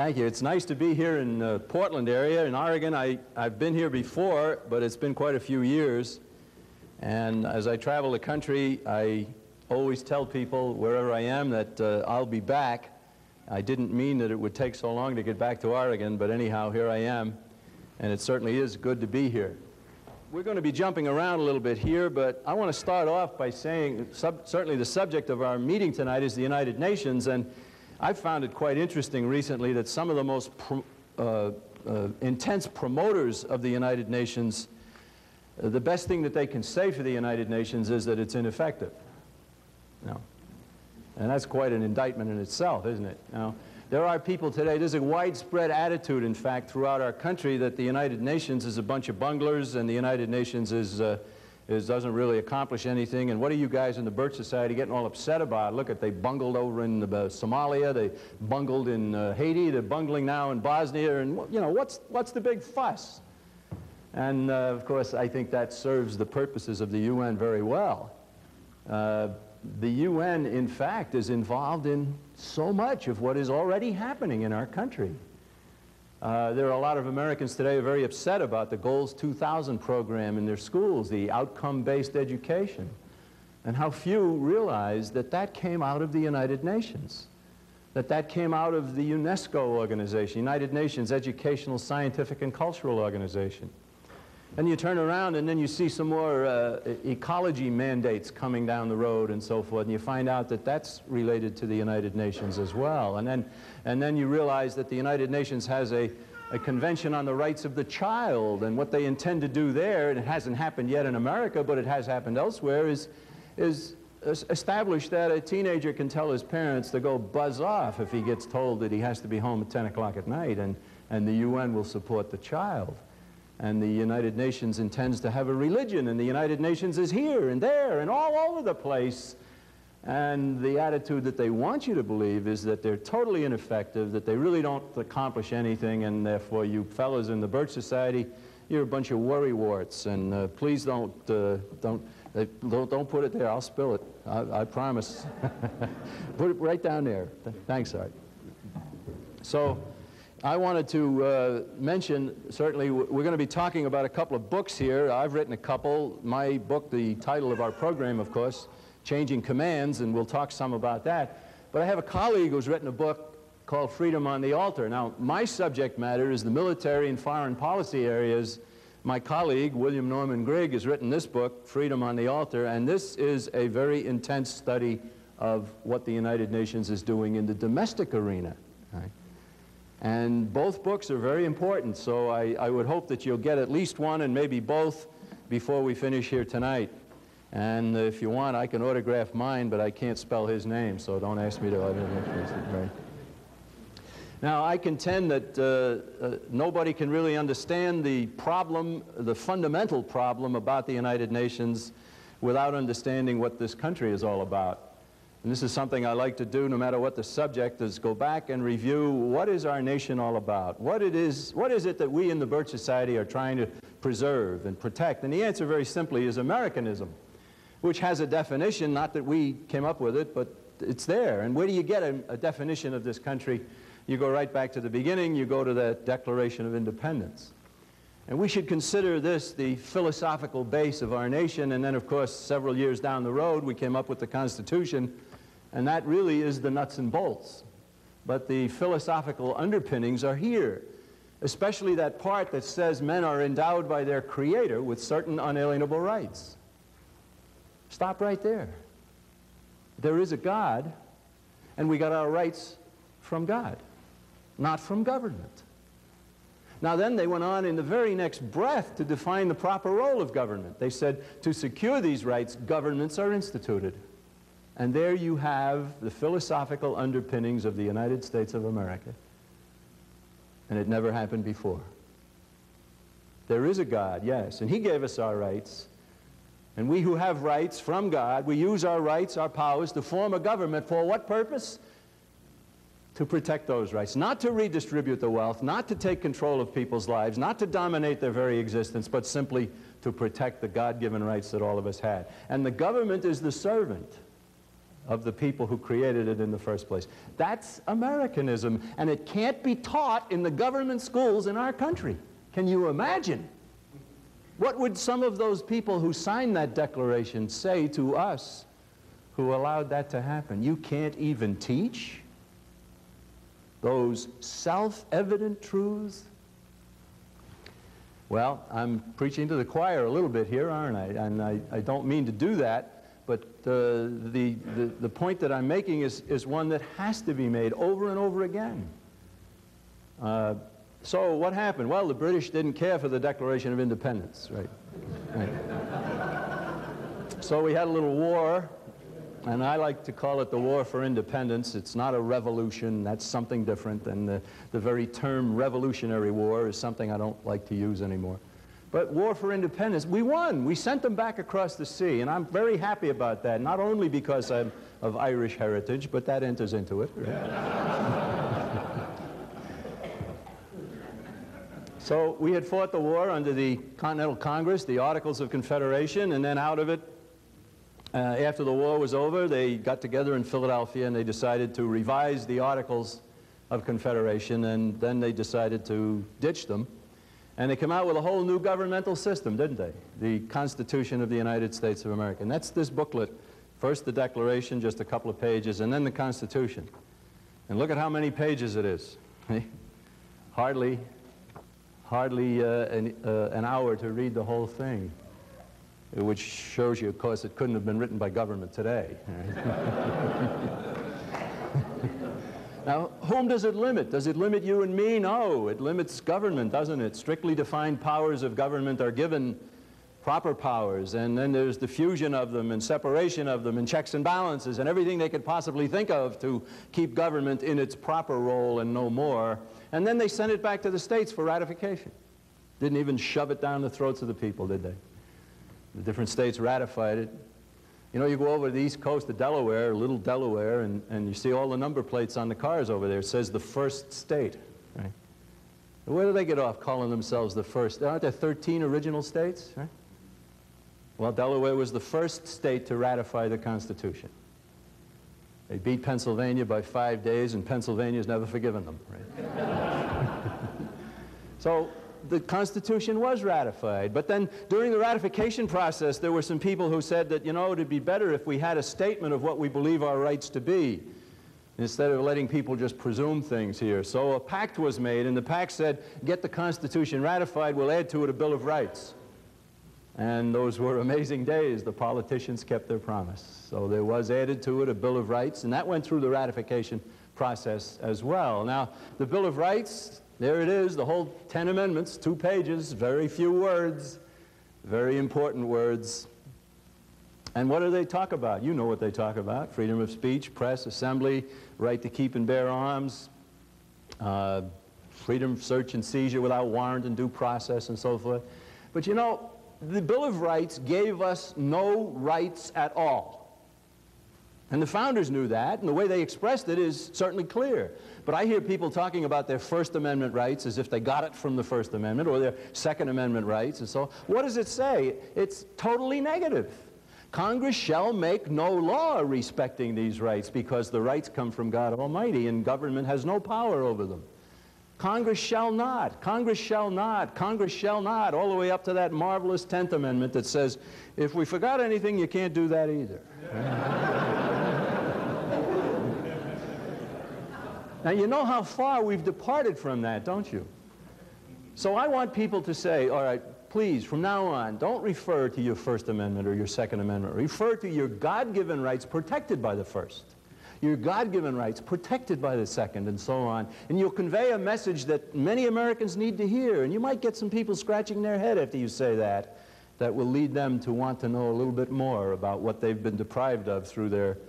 Thank you. It's nice to be here in Portland area. In Oregon, I've been here before, but it's been quite a few years. And as I travel the country, I always tell people wherever I am that I'll be back. I didn't mean that it would take so long to get back to Oregon, but anyhow, here I am. And it certainly is good to be here. We're going to be jumping around a little bit here, but I want to start off by saying certainly the subject of our meeting tonight is the United Nations, and I've found it quite interesting recently that some of the most intense promoters of the United Nations, the best thing that they can say for the United Nations is that it's ineffective. Now, and that's quite an indictment in itself, isn't it? Now, there are people today, there's a widespread attitude, in fact, throughout our country that the United Nations is a bunch of bunglers and the United Nations doesn't really accomplish anything. And what are you guys in the Birch Society getting all upset about? Look, they bungled over in Somalia, they bungled in Haiti, they're bungling now in Bosnia, and you know, what's the big fuss? And of course, I think that serves the purposes of the UN very well. The UN, in fact, is involved in so much of what is already happening in our country. There are a lot of Americans today who are very upset about the Goals 2000 program in their schools, the outcome-based education, and how few realize that that came out of the United Nations, that came out of the UNESCO organization, United Nations Educational, Scientific, and Cultural Organization. And you turn around and then you see some more ecology mandates coming down the road and so forth, and you find out that that's related to the United Nations as well. And then you realize that the United Nations has a convention on the rights of the child, and what they intend to do there, and it hasn't happened yet in America, but it has happened elsewhere, is establish that a teenager can tell his parents to go buzz off if he gets told that he has to be home at 10 o'clock at night, and the UN will support the child. And the United Nations intends to have a religion, and the United Nations is here and there and all over the place. And the attitude that they want you to believe is that they're totally ineffective, that they really don't accomplish anything, and therefore you fellows in the Birch Society, you're a bunch of worrywarts, and please don't put it there. I'll spill it. I promise. Put it right down there. Thanks, Art. So I wanted to mention, certainly, we're going to be talking about a couple of books here. I've written a couple. My book, the title of our program, of course, Changing Commands, and we'll talk some about that. But I have a colleague who's written a book called Freedom on the Altar. Now, my subject matter is the military and foreign policy areas. My colleague, William Norman Grigg, has written this book, Freedom on the Altar, and this is a very intense study of what the United Nations is doing in the domestic arena. Right? And both books are very important, so I would hope that you'll get at least one and maybe both before we finish here tonight. And if you want, I can autograph mine, but I can't spell his name, so don't ask me to. Right. Now, I contend that nobody can really understand the problem, the fundamental problem about the United Nations without understanding what this country is all about. And this is something I like to do no matter what the subject is, go back and review what is our nation all about? What is it that we in the Birch Society are trying to preserve and protect? And the answer very simply is Americanism, which has a definition, not that we came up with it, but it's there. And where do you get a definition of this country? You go right back to the beginning, you go to the Declaration of Independence. And we should consider this the philosophical base of our nation, and then of course several years down the road we came up with the Constitution, and that really is the nuts and bolts. But the philosophical underpinnings are here, especially that part that says men are endowed by their Creator with certain unalienable rights. Stop right there. There is a God, and we got our rights from God, not from government. Now then they went on in the very next breath to define the proper role of government. They said, to secure these rights, governments are instituted. And there you have the philosophical underpinnings of the United States of America. And it never happened before. There is a God, yes, and He gave us our rights. And we who have rights from God, we use our rights, our powers, to form a government for what purpose? To protect those rights, not to redistribute the wealth, not to take control of people's lives, not to dominate their very existence, but simply to protect the God-given rights that all of us had. And the government is the servant. of the people who created it in the first place. That's Americanism, and it can't be taught in the government schools in our country. Can you imagine? What would some of those people who signed that declaration say to us who allowed that to happen? You can't even teach those self-evident truths? Well, I'm preaching to the choir a little bit here, aren't I? And I don't mean to do that. But the point that I'm making is one that has to be made over and over again. So what happened? Well, the British didn't care for the Declaration of Independence, right? So we had a little war, and I like to call it the War for Independence. It's not a revolution. That's something different. And the very term Revolutionary War is something I don't like to use anymore. But War for Independence, we won. We sent them back across the sea, and I'm very happy about that, not only because I'm of Irish heritage, but that enters into it. Right? So we had fought the war under the Continental Congress, the Articles of Confederation, and then out of it, after the war was over, they got together in Philadelphia and they decided to revise the Articles of Confederation, and then they decided to ditch them. And they came out with a whole new governmental system, didn't they? The Constitution of the United States of America. And that's this booklet. First the Declaration, just a couple of pages, and then the Constitution. And look at how many pages it is. Hardly an hour to read the whole thing, which shows you, of course, it couldn't have been written by government today. Now, whom does it limit? Does it limit you and me? No, it limits government, doesn't it? Strictly defined powers of government are given proper powers, and then there's the fusion of them and separation of them and checks and balances and everything they could possibly think of to keep government in its proper role and no more. And then they sent it back to the states for ratification. Didn't even shove it down the throats of the people, did they? The different states ratified it. You know, you go over to the east coast of Delaware, little Delaware, and you see all the number plates on the cars over there. It says the first state. Right? Where do they get off calling themselves the first? Aren't there 13 original states? Right? Well, Delaware was the first state to ratify the Constitution. They beat Pennsylvania by 5 days, and Pennsylvania's never forgiven them. Right? So the Constitution was ratified, but then during the ratification process there were some people who said that, you know, it would be better if we had a statement of what we believe our rights to be instead of letting people just presume things here. So a pact was made, and the pact said, get the Constitution ratified, we'll add to it a Bill of Rights. And those were amazing days. The politicians kept their promise. So there was added to it a Bill of Rights, and that went through the ratification process as well. Now, the Bill of Rights, there it is, the whole 10 amendments, 2 pages, very few words, very important words. And what do they talk about? You know what they talk about. Freedom of speech, press, assembly, right to keep and bear arms, freedom of search and seizure without warrant and due process and so forth. But you know, the Bill of Rights gave us no rights at all. And the founders knew that, and the way they expressed it is certainly clear. But I hear people talking about their First Amendment rights as if they got it from the First Amendment, or their Second Amendment rights, and so on. What does it say? It's totally negative. Congress shall make no law respecting these rights, because the rights come from God Almighty, and government has no power over them. Congress shall not, Congress shall not, Congress shall not, all the way up to that marvelous 10th Amendment that says, if we forgot anything, you can't do that either. Now, you know how far we've departed from that, don't you? So I want people to say, all right, please, from now on, don't refer to your First Amendment or your Second Amendment. Refer to your God-given rights protected by the First, your God-given rights protected by the Second, and so on. And you'll convey a message that many Americans need to hear. And you might get some people scratching their head after you say that, that will lead them to want to know a little bit more about what they've been deprived of through their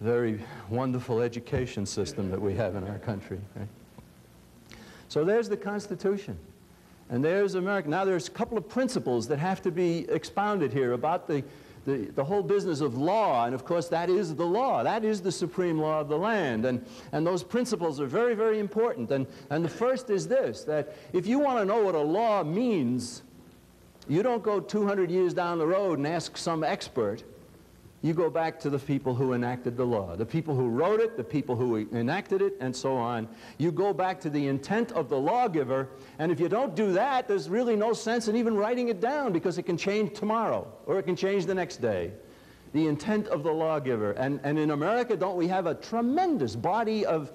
very wonderful education system that we have in our country. Right? So there's the Constitution. And there's America. Now there's a couple of principles that have to be expounded here about the whole business of law, and of course that is the law. That is the supreme law of the land, and those principles are very, very important. And the first is this, that if you want to know what a law means, you don't go 200 years down the road and ask some expert. you go back to the people who enacted the law, the people who wrote it, the people who enacted it, and so on. You go back to the intent of the lawgiver, and if you don't do that, there's really no sense in even writing it down, because it can change tomorrow, or it can change the next day. The intent of the lawgiver. And in America, don't we have a tremendous body of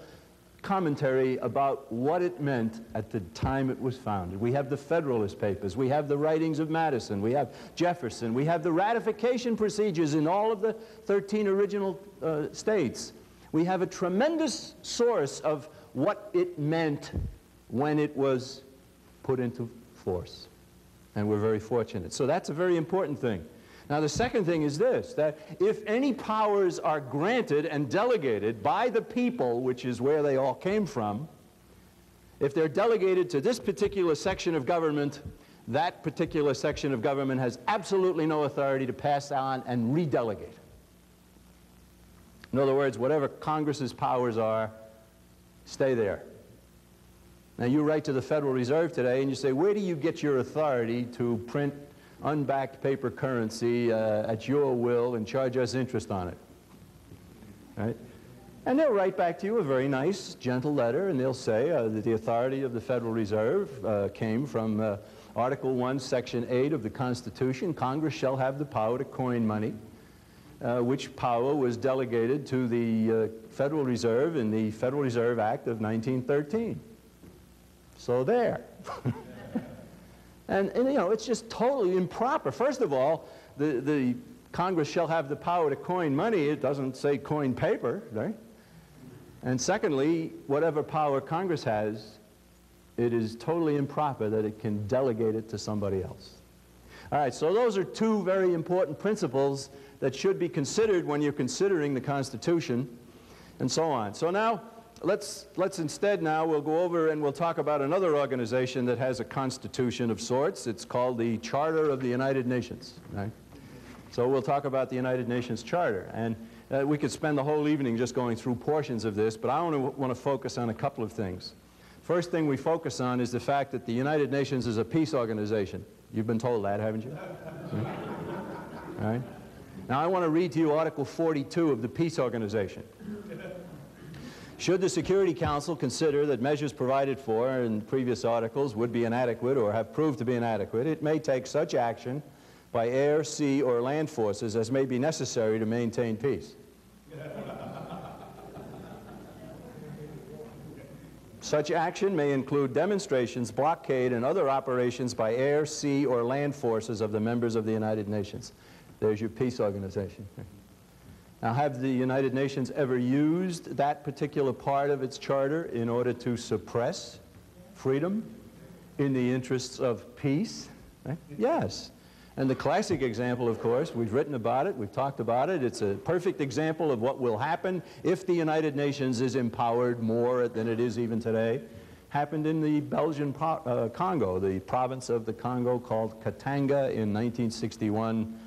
commentary about what it meant at the time it was founded? We have the Federalist Papers, we have the writings of Madison, we have Jefferson, we have the ratification procedures in all of the 13 original states. We have a tremendous source of what it meant when it was put into force. And we're very fortunate. So that's a very important thing. Now, the second thing is this, that if any powers are granted and delegated by the people, which is where they all came from, if they're delegated to this particular section of government, that particular section of government has absolutely no authority to pass on and redelegate. In other words, whatever Congress's powers are, stay there. Now, you write to the Federal Reserve today and you say, where do you get your authority to print unbacked paper currency at your will and charge us interest on it? Right? And they'll write back to you a very nice, gentle letter, and they'll say that the authority of the Federal Reserve came from Article 1, Section 8 of the Constitution. Congress shall have the power to coin money, which power was delegated to the Federal Reserve in the Federal Reserve Act of 1913. So there. And you know, it's just totally improper. First of all, the Congress shall have the power to coin money. It doesn't say coin paper, right? And secondly, whatever power Congress has, it is totally improper that it can delegate it to somebody else. All right, so those are two very important principles that should be considered when you're considering the Constitution and so on. So now, let's instead now, we'll go over and we'll talk about another organization that has a constitution of sorts. It's called the Charter of the United Nations. Right? So we'll talk about the United Nations Charter. And we could spend the whole evening just going through portions of this, but I only want to focus on a couple of things. First thing we focus on is the fact that the United Nations is a peace organization. You've been told that, haven't you? All right. Now I want to read to you Article 42 of the Peace Organization. Should the Security Council consider that measures provided for in previous articles would be inadequate or have proved to be inadequate, it may take such action by air, sea, or land forces as may be necessary to maintain peace. Such action may include demonstrations, blockade, and other operations by air, sea, or land forces of the members of the United Nations. There's your peace organization. Now, have the United Nations ever used that particular part of its charter in order to suppress freedom in the interests of peace? Right? Yes. And the classic example, of course, we've written about it, we've talked about it, it's a perfect example of what will happen if the United Nations is empowered more than it is even today. Happened in the Belgian Congo, the province of the Congo called Katanga in 1961,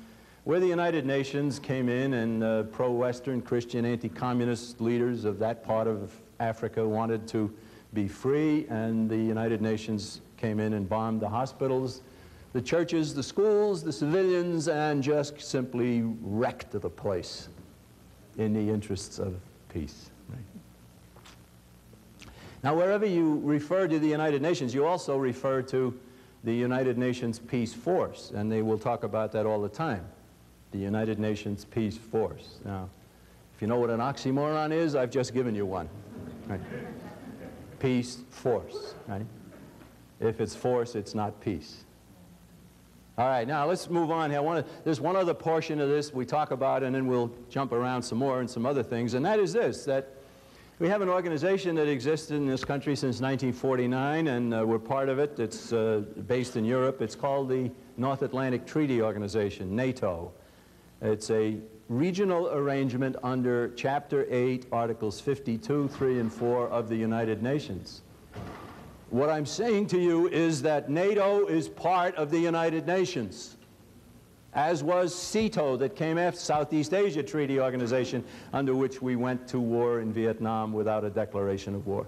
where the United Nations came in and pro-Western Christian anti-communist leaders of that part of Africa wanted to be free, and the United Nations came in and bombed the hospitals, the churches, the schools, the civilians, and just simply wrecked the place in the interests of peace. Right? Now, wherever you refer to the United Nations, you also refer to the United Nations Peace Force, and they will talk about that all the time. The United Nations Peace Force. Now, if you know what an oxymoron is, I've just given you one. Right? Peace Force. Right? If it's force, it's not peace. All right, now let's move on here. There's one other portion of this we talk about, and then we'll jump around some more and some other things, and that is this, that we have an organization that existed in this country since 1949, and we're part of it. It's based in Europe. It's called the North Atlantic Treaty Organization, NATO. It's a regional arrangement under Chapter 8, Articles 52, 3, and 4 of the United Nations. What I'm saying to you is that NATO is part of the United Nations, as was SEATO that came after Southeast Asia Treaty Organization, under which we went to war in Vietnam without a declaration of war.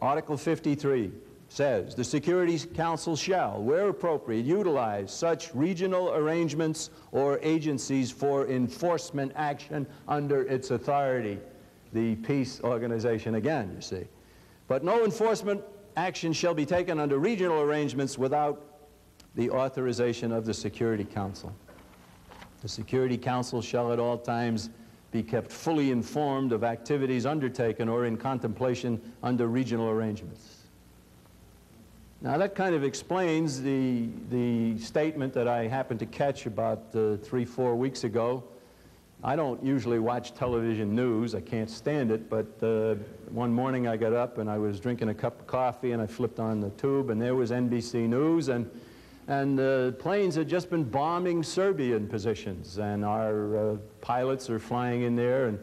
Article 53, says, the Security Council shall, where appropriate, utilize such regional arrangements or agencies for enforcement action under its authority. The peace organization again, you see. But no enforcement action shall be taken under regional arrangements without the authorization of the Security Council. The Security Council shall at all times be kept fully informed of activities undertaken or in contemplation under regional arrangements. Now that kind of explains the statement that I happened to catch about 3-4 weeks ago. I don't usually watch television news, I can't stand it, but one morning I got up and I was drinking a cup of coffee and I flipped on the tube and there was NBC News, and planes had just been bombing Serbian positions, and our pilots are flying in there, and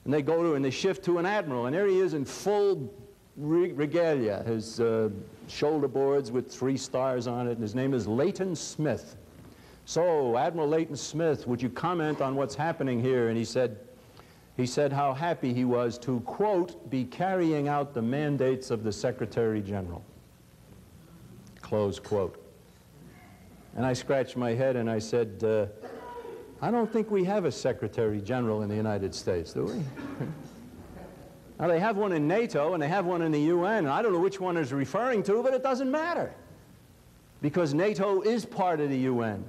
they go to and they shift to an admiral, and there he is in full regalia, his shoulder boards with 3 stars on it, and his name is Leighton Smith. So, Admiral Leighton Smith, would you comment on what's happening here? And he said how happy he was to, quote, be carrying out the mandates of the Secretary General, close quote. And I scratched my head and I said, I don't think we have a Secretary General in the United States, do we? Now, they have one in NATO and they have one in the UN, and I don't know which one is referring to, but it doesn't matter, because NATO is part of the UN.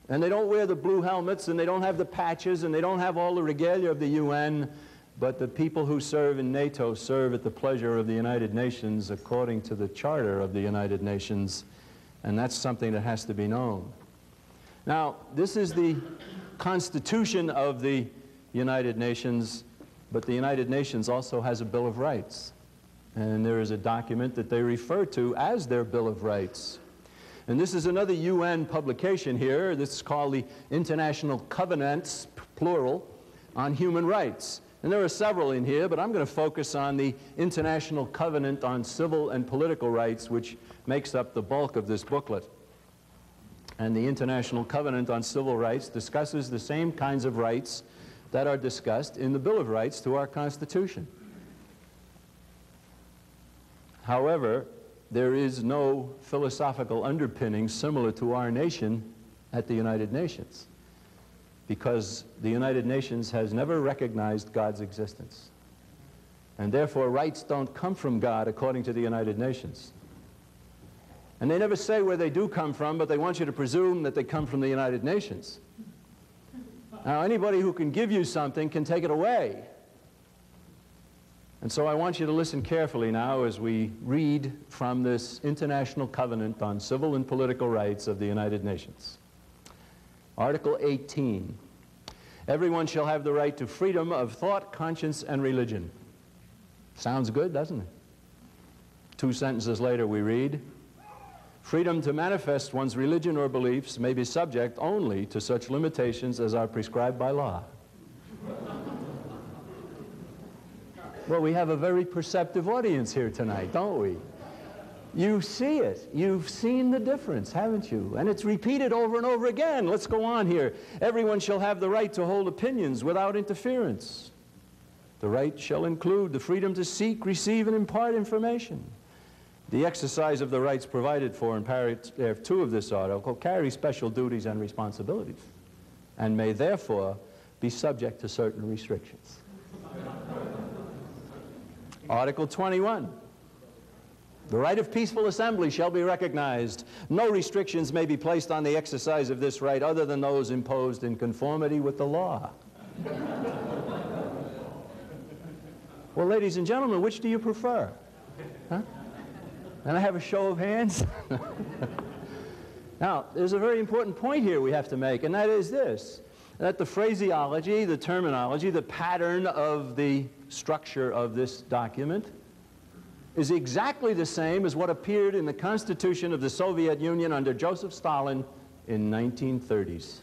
And they don't wear the blue helmets, and they don't have the patches, and they don't have all the regalia of the UN, but the people who serve in NATO serve at the pleasure of the United Nations according to the Charter of the United Nations, and that's something that has to be known. Now, this is the Constitution of the United Nations, but the United Nations also has a Bill of Rights, and there is a document that they refer to as their Bill of Rights. And this is another UN publication here. This is called the International Covenants, plural, on Human Rights. And there are several in here, but I'm going to focus on the International Covenant on Civil and Political Rights, which makes up the bulk of this booklet. And the International Covenant on Civil Rights discusses the same kinds of rights that are discussed in the Bill of Rights to our Constitution. However, there is no philosophical underpinning similar to our nation at the United Nations, because the United Nations has never recognized God's existence. And therefore, rights don't come from God according to the United Nations. And they never say where they do come from, but they want you to presume that they come from the United Nations. Now, anybody who can give you something can take it away. And so I want you to listen carefully now as we read from this International Covenant on Civil and Political Rights of the United Nations. Article 18. Everyone shall have the right to freedom of thought, conscience, and religion. Sounds good, doesn't it? 2 sentences later we read, freedom to manifest one's religion or beliefs may be subject only to such limitations as are prescribed by law. Well, we have a very perceptive audience here tonight, don't we? You see it. You've seen the difference, haven't you? And it's repeated over and over again. Let's go on here. Everyone shall have the right to hold opinions without interference. The right shall include the freedom to seek, receive, and impart information. The exercise of the rights provided for in paragraph 2 of this article carry special duties and responsibilities, and may therefore be subject to certain restrictions. Article 21. The right of peaceful assembly shall be recognized. No restrictions may be placed on the exercise of this right other than those imposed in conformity with the law. Well, ladies and gentlemen, which do you prefer? Huh? And I have a show of hands. Now, there's a very important point here we have to make, and that is this, that the phraseology, the terminology, the pattern of the structure of this document is exactly the same as what appeared in the Constitution of the Soviet Union under Joseph Stalin in 1930s.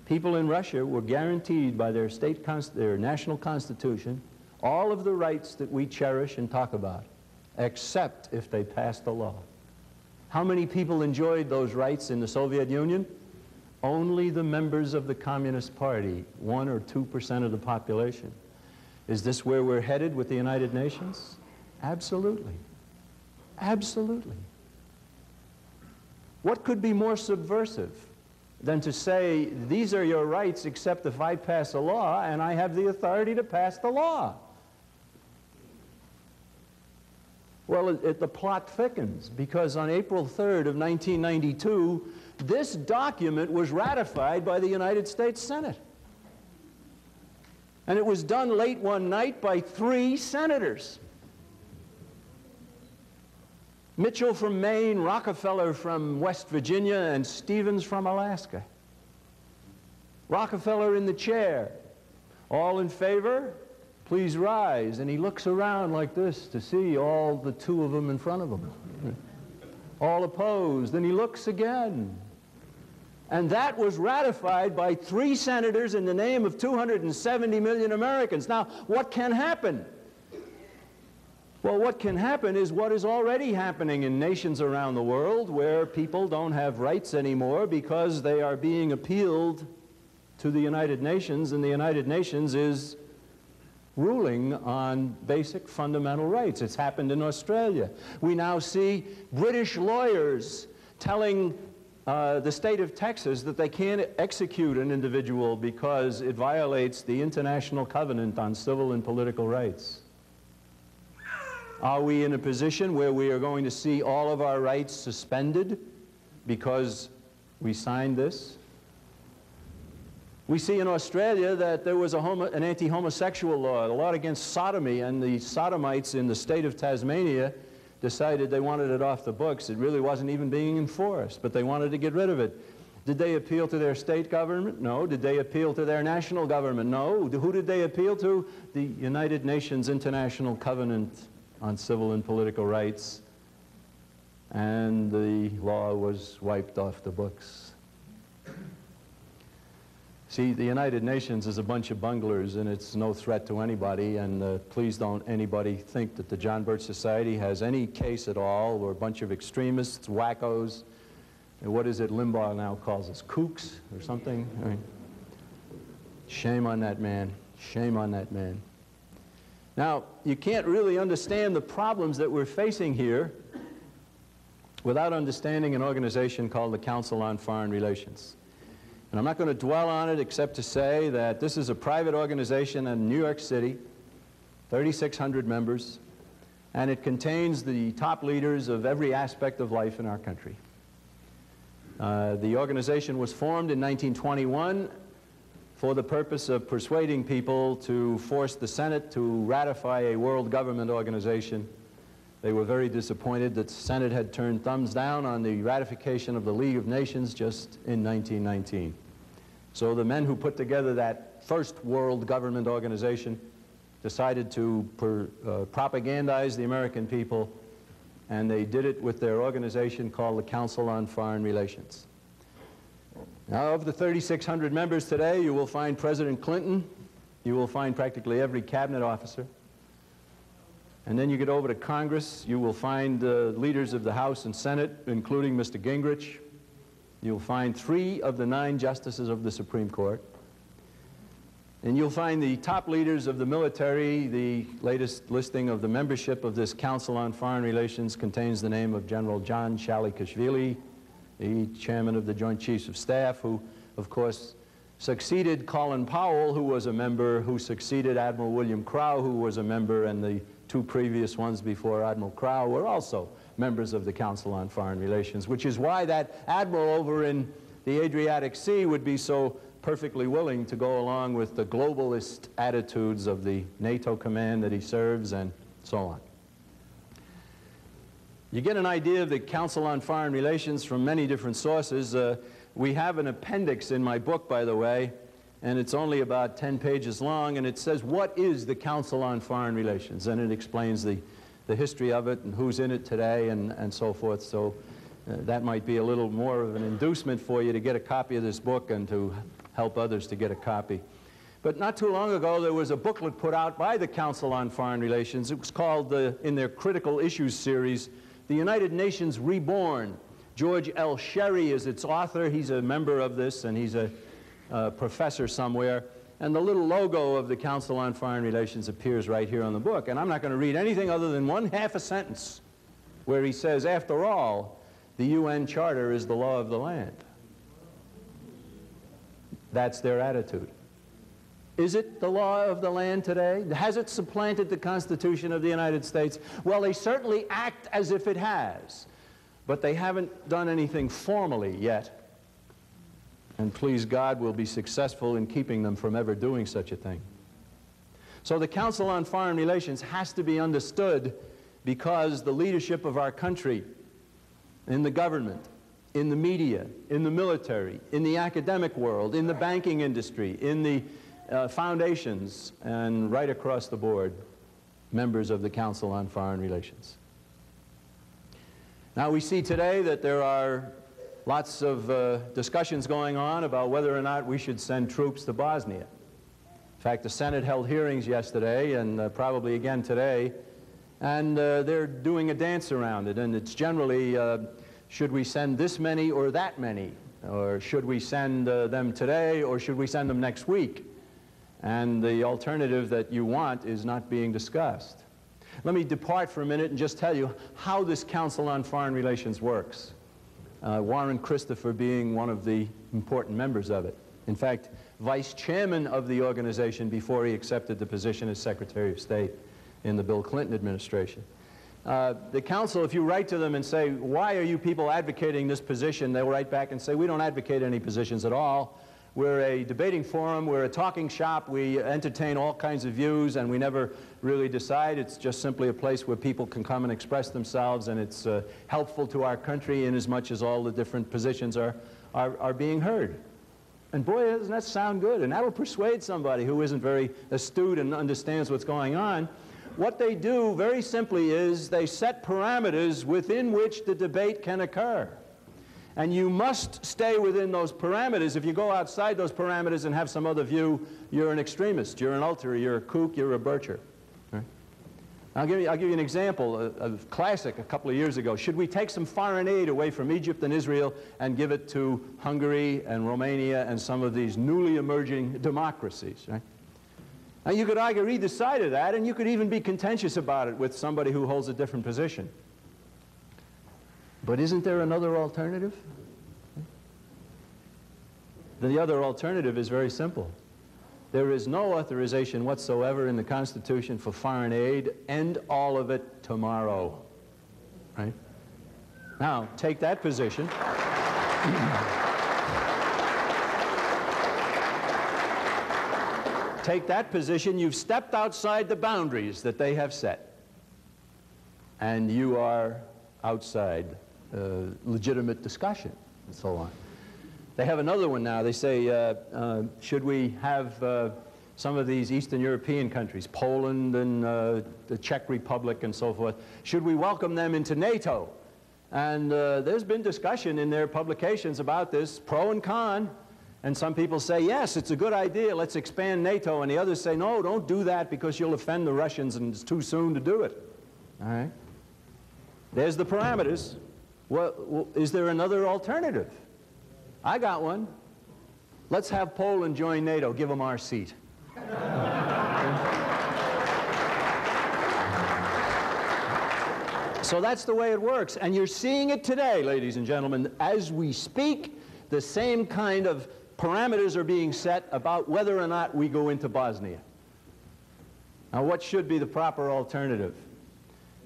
People in Russia were guaranteed by their national constitution all of the rights that we cherish and talk about, except if they passed a law. How many people enjoyed those rights in the Soviet Union? Only the members of the Communist Party, 1 or 2% of the population. Is this where we're headed with the United Nations? Absolutely. Absolutely. What could be more subversive than to say, these are your rights except if I pass a law, and I have the authority to pass the law? Well, the plot thickens, because on April 3rd of 1992, this document was ratified by the United States Senate. And it was done late one night by 3 senators. Mitchell from Maine, Rockefeller from West Virginia, and Stevens from Alaska. Rockefeller in the chair. All in favor? Please rise. And he looks around like this to see all the 2 of them in front of him. All opposed. And he looks again. And that was ratified by 3 senators in the name of 270 million Americans. Now, what can happen? Well, what can happen is what is already happening in nations around the world, where people don't have rights anymore because they are being appealed to the United Nations, and the United Nations is ruling on basic fundamental rights. It's happened in Australia. We now see British lawyers telling the state of Texas that they can't execute an individual because it violates the International Covenant on Civil and Political Rights. Are we in a position where we are going to see all of our rights suspended because we signed this? We see in Australia that there was an anti-homosexual law, a law against sodomy, and the sodomites in the state of Tasmania decided they wanted it off the books. It really wasn't even being enforced, but they wanted to get rid of it. Did they appeal to their state government? No. Did they appeal to their national government? No. Who did they appeal to? The United Nations International Covenant on Civil and Political Rights, and the law was wiped off the books. See, the United Nations is a bunch of bunglers, and it's no threat to anybody, and please don't anybody think that the John Birch Society has any case at all. We're a bunch of extremists, wackos, and what is it Limbaugh now calls us, kooks or something? I mean, shame on that man. Shame on that man. Now, you can't really understand the problems that we're facing here without understanding an organization called the Council on Foreign Relations. And I'm not going to dwell on it except to say that this is a private organization in New York City, 3,600 members, and it contains the top leaders of every aspect of life in our country. The organization was formed in 1921 for the purpose of persuading people to force the Senate to ratify a world government organization. They were very disappointed that the Senate had turned thumbs down on the ratification of the League of Nations just in 1919. So the men who put together that first world government organization decided to propagandize the American people, and they did it with their organization called the Council on Foreign Relations. Now, of the 3,600 members today, you will find President Clinton, you will find practically every cabinet officer, and then you get over to Congress, you will find leaders of the House and Senate, including Mr. Gingrich. You'll find 3 of the 9 justices of the Supreme Court. And you'll find the top leaders of the military. The latest listing of the membership of this Council on Foreign Relations contains the name of General John Shalikashvili, the chairman of the Joint Chiefs of Staff, who, of course, succeeded Colin Powell, who was a member, who succeeded Admiral William Crowe, who was a member, and the 2 previous ones before Admiral Crowe were also members of the Council on Foreign Relations, which is why that admiral over in the Adriatic Sea would be so perfectly willing to go along with the globalist attitudes of the NATO command that he serves, and so on. You get an idea of the Council on Foreign Relations from many different sources. We have an appendix in my book, by the way, and it's only about 10 pages long, and it says, what is the Council on Foreign Relations? And it explains the history of it and who's in it today and so forth. So that might be a little more of an inducement for you to get a copy of this book and to help others to get a copy. But not too long ago, there was a booklet put out by the Council on Foreign Relations. It was called, in their Critical Issues series, The United Nations Reborn. George L. Sherry is its author. He's a member of this, and he's a professor somewhere. And the little logo of the Council on Foreign Relations appears right here on the book. And I'm not going to read anything other than one half a sentence where he says, after all, the UN Charter is the law of the land. That's their attitude. Is it the law of the land today? Has it supplanted the Constitution of the United States? Well, they certainly act as if it has, but they haven't done anything formally yet. And please God, we'll be successful in keeping them from ever doing such a thing. So the Council on Foreign Relations has to be understood because the leadership of our country, in the government, in the media, in the military, in the academic world, in the banking industry, in the foundations, and right across the board, members of the Council on Foreign Relations. Now we see today that there are lots of discussions going on about whether or not we should send troops to Bosnia. In fact, the Senate held hearings yesterday and probably again today, and they're doing a dance around it, and it's generally should we send this many or that many, or should we send them today or should we send them next week? And the alternative that you want is not being discussed. Let me depart for a minute and just tell you how this Council on Foreign Relations works. Warren Christopher being one of the important members of it. In fact, vice chairman of the organization before he accepted the position as Secretary of State in the Bill Clinton administration. The Council, if you write to them and say, why are you people advocating this position, they'll write back and say, we don't advocate any positions at all. We're a debating forum, we're a talking shop, we entertain all kinds of views, and we never really decide. It's just simply a place where people can come and express themselves, and it's helpful to our country in as much as all the different positions are being heard. And boy, doesn't that sound good? And that'll persuade somebody who isn't very astute and understands what's going on. What they do, very simply, is they set parameters within which the debate can occur. And you must stay within those parameters. If you go outside those parameters and have some other view, you're an extremist, you're an ultra, you're a kook, you're a bircher. Right? I'll give you an example, a classic a couple of years ago. Should we take some foreign aid away from Egypt and Israel and give it to Hungary and Romania and some of these newly emerging democracies? Right? Now you could argue either side of that, and you could even be contentious about it with somebody who holds a different position. But isn't there another alternative? The other alternative is very simple. There is no authorization whatsoever in the Constitution for foreign aid. End all of it tomorrow. Right? Now, take that position. Take that position, you've stepped outside the boundaries that they have set. And you are outside legitimate discussion and so on. They have another one now. They say, should we have some of these Eastern European countries, Poland and the Czech Republic and so forth, should we welcome them into NATO? And there's been discussion in their publications about this, pro and con. And some people say, yes, it's a good idea, let's expand NATO. And the others say, no, don't do that because you'll offend the Russians and it's too soon to do it. All right? There's the parameters. Well, is there another alternative? I got one. Let's have Poland join NATO. Give them our seat. So that's the way it works. And you're seeing it today, ladies and gentlemen. As we speak, the same kind of parameters are being set about whether or not we go into Bosnia. Now, what should be the proper alternative?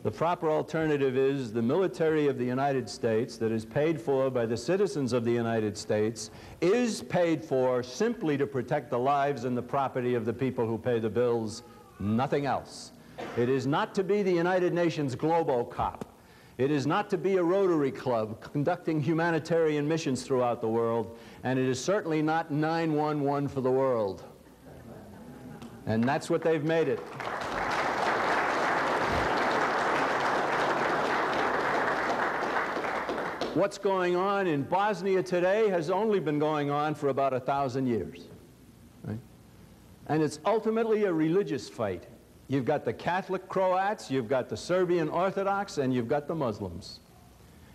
The proper alternative is the military of the United States that is paid for by the citizens of the United States is paid for simply to protect the lives and the property of the people who pay the bills, nothing else. It is not to be the United Nations Globocop. It is not to be a Rotary Club conducting humanitarian missions throughout the world, and it is certainly not 911 for the world. And that's what they've made it. What's going on in Bosnia today has only been going on for about 1,000 years. Right? And it's ultimately a religious fight. You've got the Catholic Croats, you've got the Serbian Orthodox, and you've got the Muslims.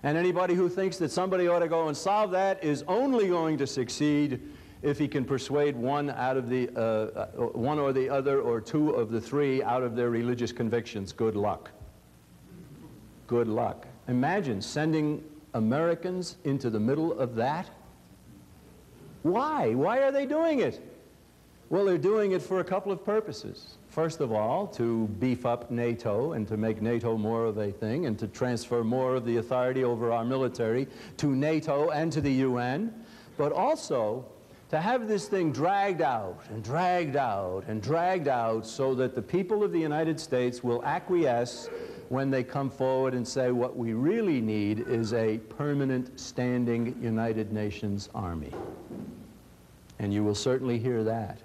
And anybody who thinks that somebody ought to go and solve that is only going to succeed if he can persuade one out of the, one or the other or two of the three out of their religious convictions. Good luck. Good luck. Imagine sending Americans into the middle of that. Why? Why are they doing it? Well, they're doing it for a couple of purposes. First of all, to beef up NATO and to make NATO more of a thing and to transfer more of the authority over our military to NATO and to the UN, but also to have this thing dragged out and dragged out and dragged out so that the people of the United States will acquiesce when they come forward and say what we really need is a permanent standing United Nations army. And you will certainly hear that.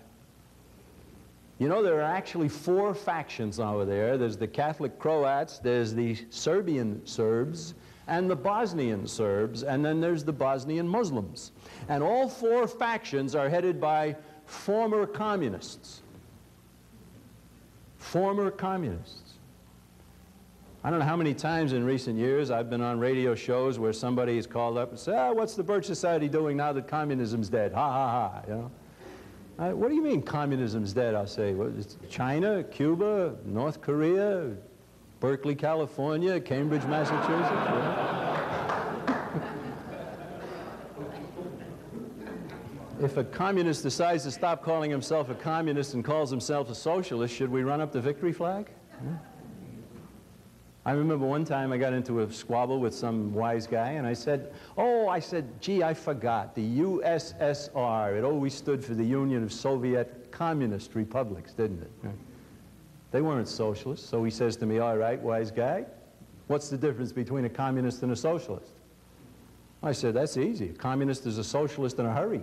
You know, there are actually 4 factions over there. There's the Catholic Croats, there's the Serbian Serbs, and the Bosnian Serbs, and then there's the Bosnian Muslims. And all 4 factions are headed by former communists. Former communists. I don't know how many times in recent years I've been on radio shows where somebody is called up and said, "Oh, what's the Birch Society doing now that communism's dead? Ha, ha, ha," you know? What do you mean communism's dead? I'll say, well, it's China, Cuba, North Korea, Berkeley, California, Cambridge, Massachusetts. If a communist decides to stop calling himself a communist and calls himself a socialist, should we run up the victory flag? Yeah. I remember one time I got into a squabble with some wise guy, and I said, gee, I forgot. The USSR, it always stood for the Union of Soviet Communist Republics, didn't it? They weren't socialists. So he says to me, all right, wise guy, what's the difference between a communist and a socialist? I said, that's easy. A communist is a socialist in a hurry.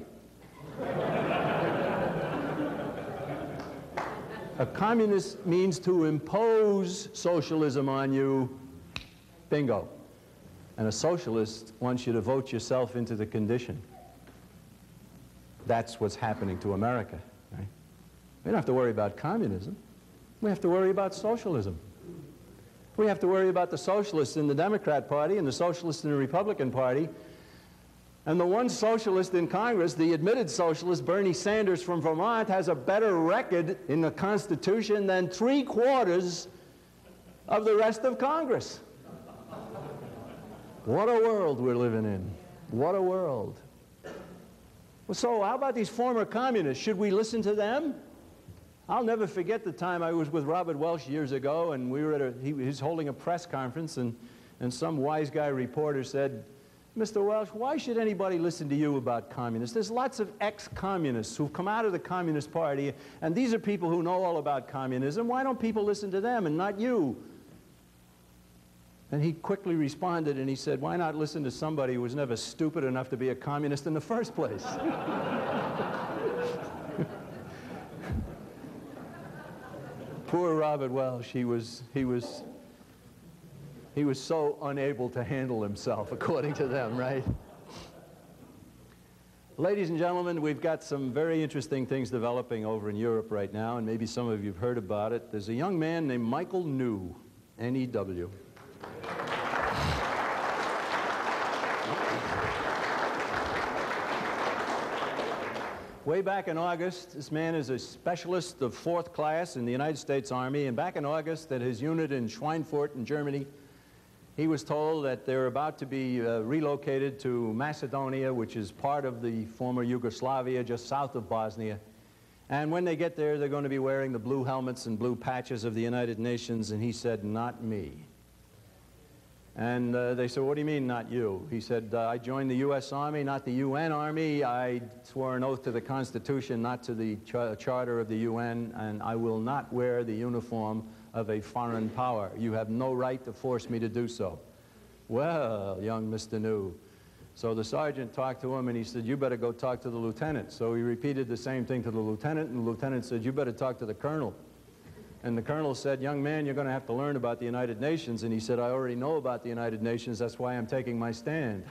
A communist means to impose socialism on you, bingo. And a socialist wants you to vote yourself into the condition. That's what's happening to America. Right? We don't have to worry about communism. We have to worry about socialism. We have to worry about the socialists in the Democrat Party and the socialists in the Republican Party. And the one socialist in Congress, the admitted socialist, Bernie Sanders from Vermont, has a better record in the Constitution than 3/4 of the rest of Congress. What a world we're living in. What a world. So how about these former communists? Should we listen to them? I'll never forget the time I was with Robert Welch years ago, and we were at he was holding a press conference, and some wise guy reporter said, Mr. Welch, why should anybody listen to you about communists? There's lots of ex-communists who've come out of the Communist Party, and these are people who know all about communism. Why don't people listen to them and not you? And he quickly responded, and he said, why not listen to somebody who was never stupid enough to be a communist in the first place? Poor Robert Welch, he was so unable to handle himself, according to them, right? Ladies and gentlemen, we've got some very interesting things developing over in Europe right now, and maybe some of you have heard about it. There's a young man named Michael New, N-E-W. Way back in August, this man is a specialist of 4th class in the United States Army, and back in August at his unit in Schweinfurt in Germany, he was told that they're about to be relocated to Macedonia, which is part of the former Yugoslavia, just south of Bosnia. And when they get there, they're going to be wearing the blue helmets and blue patches of the United Nations, and he said, not me. And they said, what do you mean, not you? He said, I joined the U.S. Army, not the UN Army. I swore an oath to the Constitution, not to the Charter of the UN, and I will not wear the uniform of a foreign power. You have no right to force me to do so. Well, young Mr. New. So the sergeant talked to him, and he said, you better go talk to the lieutenant. So he repeated the same thing to the lieutenant, and the lieutenant said, you better talk to the colonel. And the colonel said, young man, you're going to have to learn about the United Nations. And he said, I already know about the United Nations. That's why I'm taking my stand.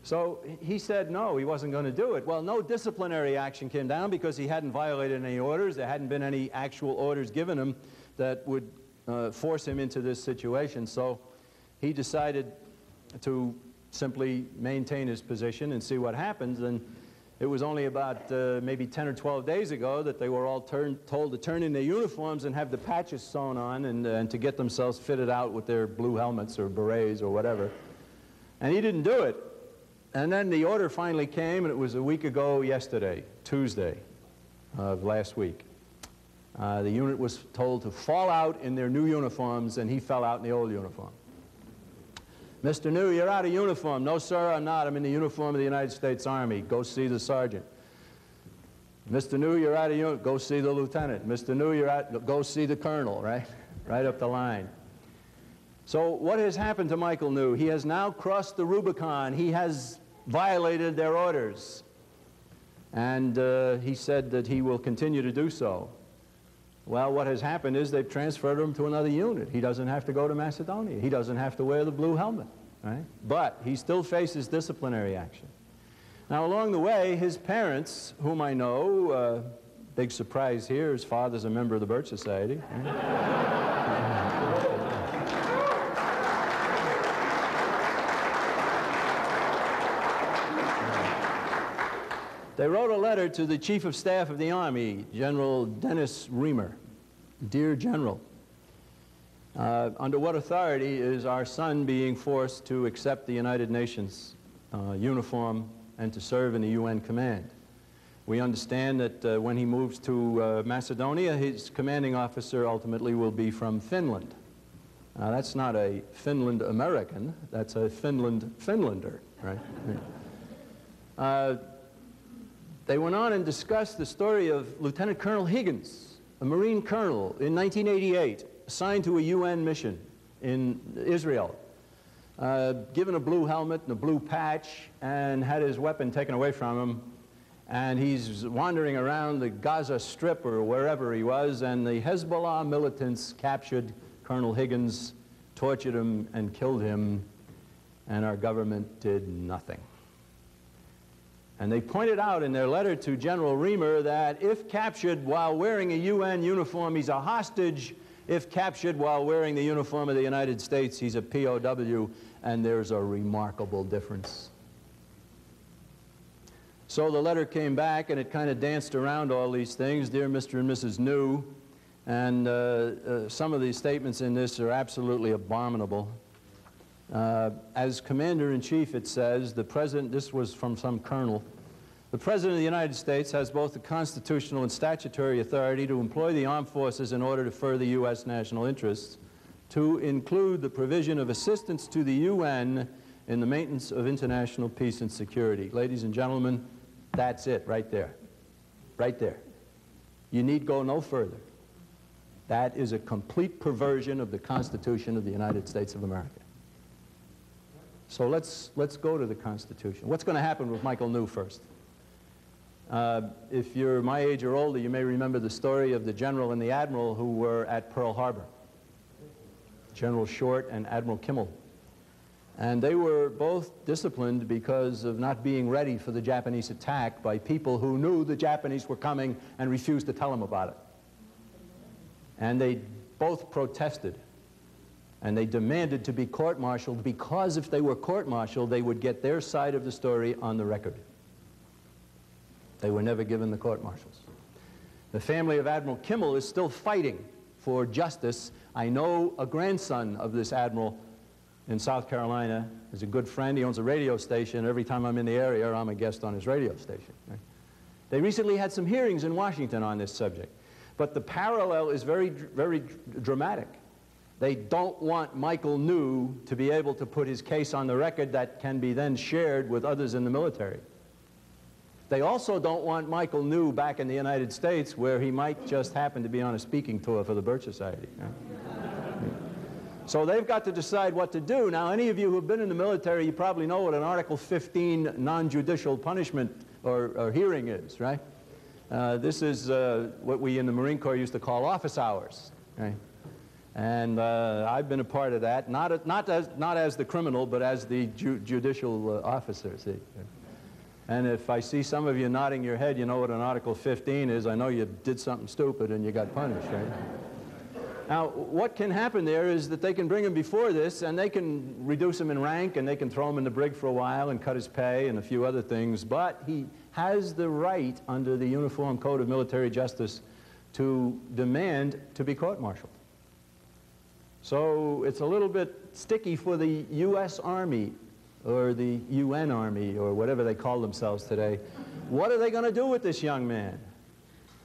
So he said no, he wasn't going to do it. Well, no disciplinary action came down because he hadn't violated any orders. There hadn't been any actual orders given him that would force him into this situation. So he decided to simply maintain his position and see what happens. And it was only about maybe 10 or 12 days ago that they were all told to turn in their uniforms and have the patches sewn on and to get themselves fitted out with their blue helmets or berets or whatever. And he didn't do it. And then the order finally came, and it was a week ago yesterday, Tuesday of last week. The unit was told to fall out in their new uniforms, and he fell out in the old uniform. Mr. New, you're out of uniform. No, sir, I'm not. I'm in the uniform of the United States Army. Go see the sergeant. Mr. New, you're out of uniform. Go see the lieutenant. Mr. New, you're out. Go see the colonel, right? Right up the line. So what has happened to Michael New? He has now crossed the Rubicon. He has violated their orders. And he said that he will continue to do so. Well, what has happened is they've transferred him to another unit. He doesn't have to go to Macedonia. He doesn't have to wear the blue helmet, right? But he still faces disciplinary action. Now, along the way, his parents, whom I know, big surprise here, his father's a member of the Birch Society. They wrote a letter to the Chief of Staff of the Army, General Dennis Reamer. Dear General, under what authority is our son being forced to accept the United Nations uniform and to serve in the UN command? We understand that when he moves to Macedonia, his commanding officer ultimately will be from Finland. Now, that's not a Finland American, that's a Finland Finlander, right? They went on and discussed the story of Lieutenant Colonel Higgins, a Marine colonel in 1988, assigned to a UN mission in Israel, given a blue helmet and a blue patch, and had his weapon taken away from him. And he's wandering around the Gaza Strip or wherever he was, and the Hezbollah militants captured Colonel Higgins, tortured him, and killed him, and our government did nothing. And they pointed out in their letter to General Reamer that if captured while wearing a UN uniform, he's a hostage. If captured while wearing the uniform of the United States, he's a POW, and there's a remarkable difference. So the letter came back, and it kind of danced around all these things, dear Mr. and Mrs. New, and some of these statements in this are absolutely abominable. As Commander-in-Chief, it says, the President, this was from some colonel, the President of the United States has both the constitutional and statutory authority to employ the armed forces in order to further U.S. national interests, to include the provision of assistance to the UN in the maintenance of international peace and security. Ladies and gentlemen, that's it right there. Right there. You need go no further. That is a complete perversion of the Constitution of the United States of America. So let's go to the Constitution. What's going to happen with Michael New first? If you're my age or older, you may remember the story of the general and the admiral who were at Pearl Harbor, General Short and Admiral Kimmel. And they were both disciplined because of not being ready for the Japanese attack by people who knew the Japanese were coming and refused to tell them about it. And they both protested. And they demanded to be court-martialed because if they were court-martialed, they would get their side of the story on the record. They were never given the court-martials. The family of Admiral Kimmel is still fighting for justice. I know a grandson of this admiral in South Carolina. He's a good friend. He owns a radio station. Every time I'm in the area, I'm a guest on his radio station. Right? They recently had some hearings in Washington on this subject. But the parallel is very, very dramatic. They don't want Michael New to be able to put his case on the record that can be then shared with others in the military. They also don't want Michael New back in the United States where he might just happen to be on a speaking tour for the Birch Society. So they've got to decide what to do. Now, any of you who have been in the military, you probably know what an Article 15 non-judicial punishment or hearing is, right? This is what we in the Marine Corps used to call office hours, right? And I've been a part of that, not as the criminal, but as the judicial officer, see. And if I see some of you nodding your head, you know what an Article 15 is. I know you did something stupid and you got punished, right? Now, what can happen there is that they can bring him before this, and they can reduce him in rank, and they can throw him in the brig for a while and cut his pay and a few other things, but he has the right under the Uniform Code of Military Justice to demand to be court-martialed. So it's a little bit sticky for the U.S. Army or the UN Army or whatever they call themselves today. What are they going to do with this young man?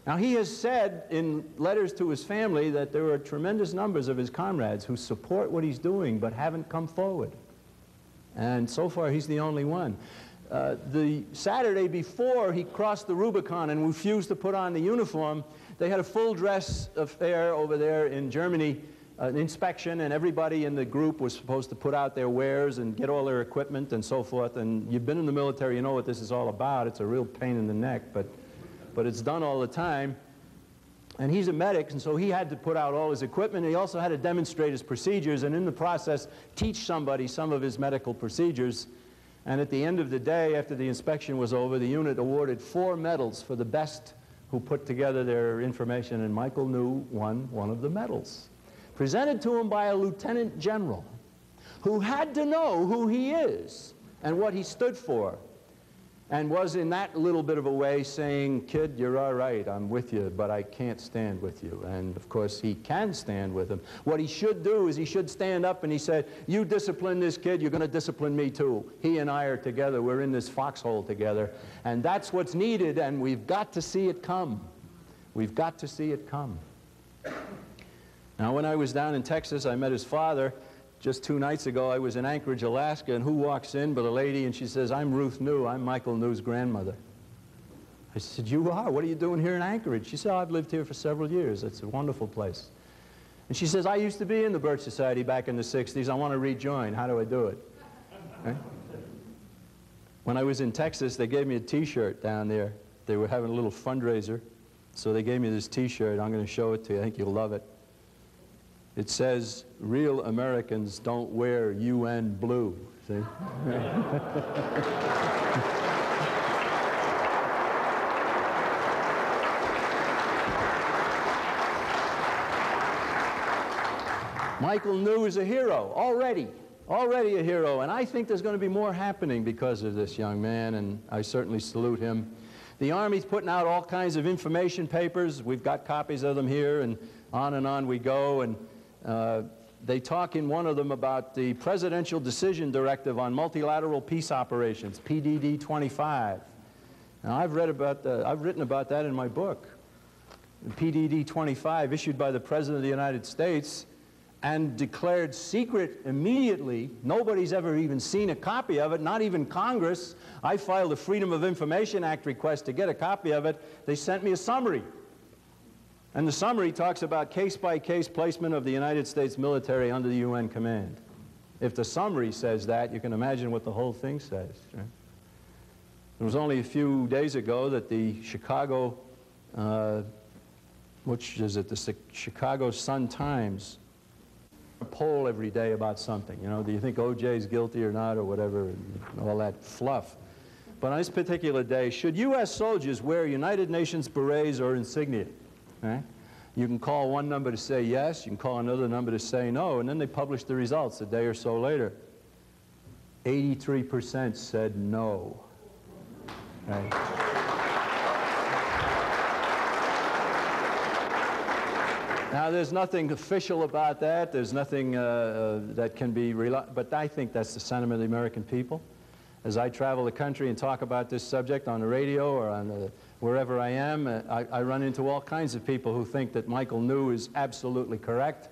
Now, he has said in letters to his family that there are tremendous numbers of his comrades who support what he's doing but haven't come forward. And so far, he's the only one. The Saturday before he crossed the Rubicon and refused to put on the uniform, they had a full dress affair over there in Germany, an inspection, and everybody in the group was supposed to put out their wares and get all their equipment and so forth. And you've been in the military, you know what this is all about. It's a real pain in the neck, but it's done all the time. And he's a medic, and so he had to put out all his equipment. He also had to demonstrate his procedures, and in the process, teach somebody some of his medical procedures. And at the end of the day, after the inspection was over, the unit awarded 4 medals for the best who put together their information, and Michael New won one of the medals, presented to him by a lieutenant general who had to know who he is and what he stood for, and was in that little bit of a way saying, "Kid, you're all right, I'm with you, but I can't stand with you." And of course he can stand with him. What he should do is he should stand up and he said, "You discipline this kid, you're going to discipline me too. He and I are together, we're in this foxhole together." And that's what's needed, and we've got to see it come. We've got to see it come. Now, when I was down in Texas, I met his father. Just 2 nights ago, I was in Anchorage, Alaska, and who walks in but a lady, and she says, "I'm Ruth New. I'm Michael New's grandmother." I said, "You are? What are you doing here in Anchorage?" She said, "Oh, I've lived here for several years. It's a wonderful place." And she says, "I used to be in the Birch Society back in the 60s. I want to rejoin. How do I do it?" Right? When I was in Texas, they gave me a T-shirt down there. They were having a little fundraiser, so they gave me this T-shirt. I'm going to show it to you. I think you'll love it. It says, "Real Americans don't wear UN blue." See? Michael New is a hero, already a hero, and I think there's going to be more happening because of this young man, and I certainly salute him. The Army's putting out all kinds of information papers. We've got copies of them here, and on we go, and they talk in one of them about the Presidential Decision Directive on Multilateral Peace Operations, PDD 25. Now, I've written about that in my book. PDD 25, issued by the President of the United States and declared secret immediately. Nobody's ever even seen a copy of it, not even Congress. I filed a Freedom of Information Act request to get a copy of it. They sent me a summary. And the summary talks about case-by-case placement of the United States military under the UN command. If the summary says that, you can imagine what the whole thing says. Right? It was only a few days ago that the Chicago, the Chicago Sun-Times, a poll every day about something. You know, do you think O.J.'s guilty or not, or whatever, and all that fluff. But on this particular day, should U.S. soldiers wear United Nations berets or insignia? Right? You can call one number to say yes, you can call another number to say no, and then they publish the results a day or so later. 83% said no. Right? Now, there's nothing official about that. There's nothing that can be but I think that's the sentiment of the American people. As I travel the country and talk about this subject on the radio or on wherever I am, I run into all kinds of people who think that Michael New is absolutely correct.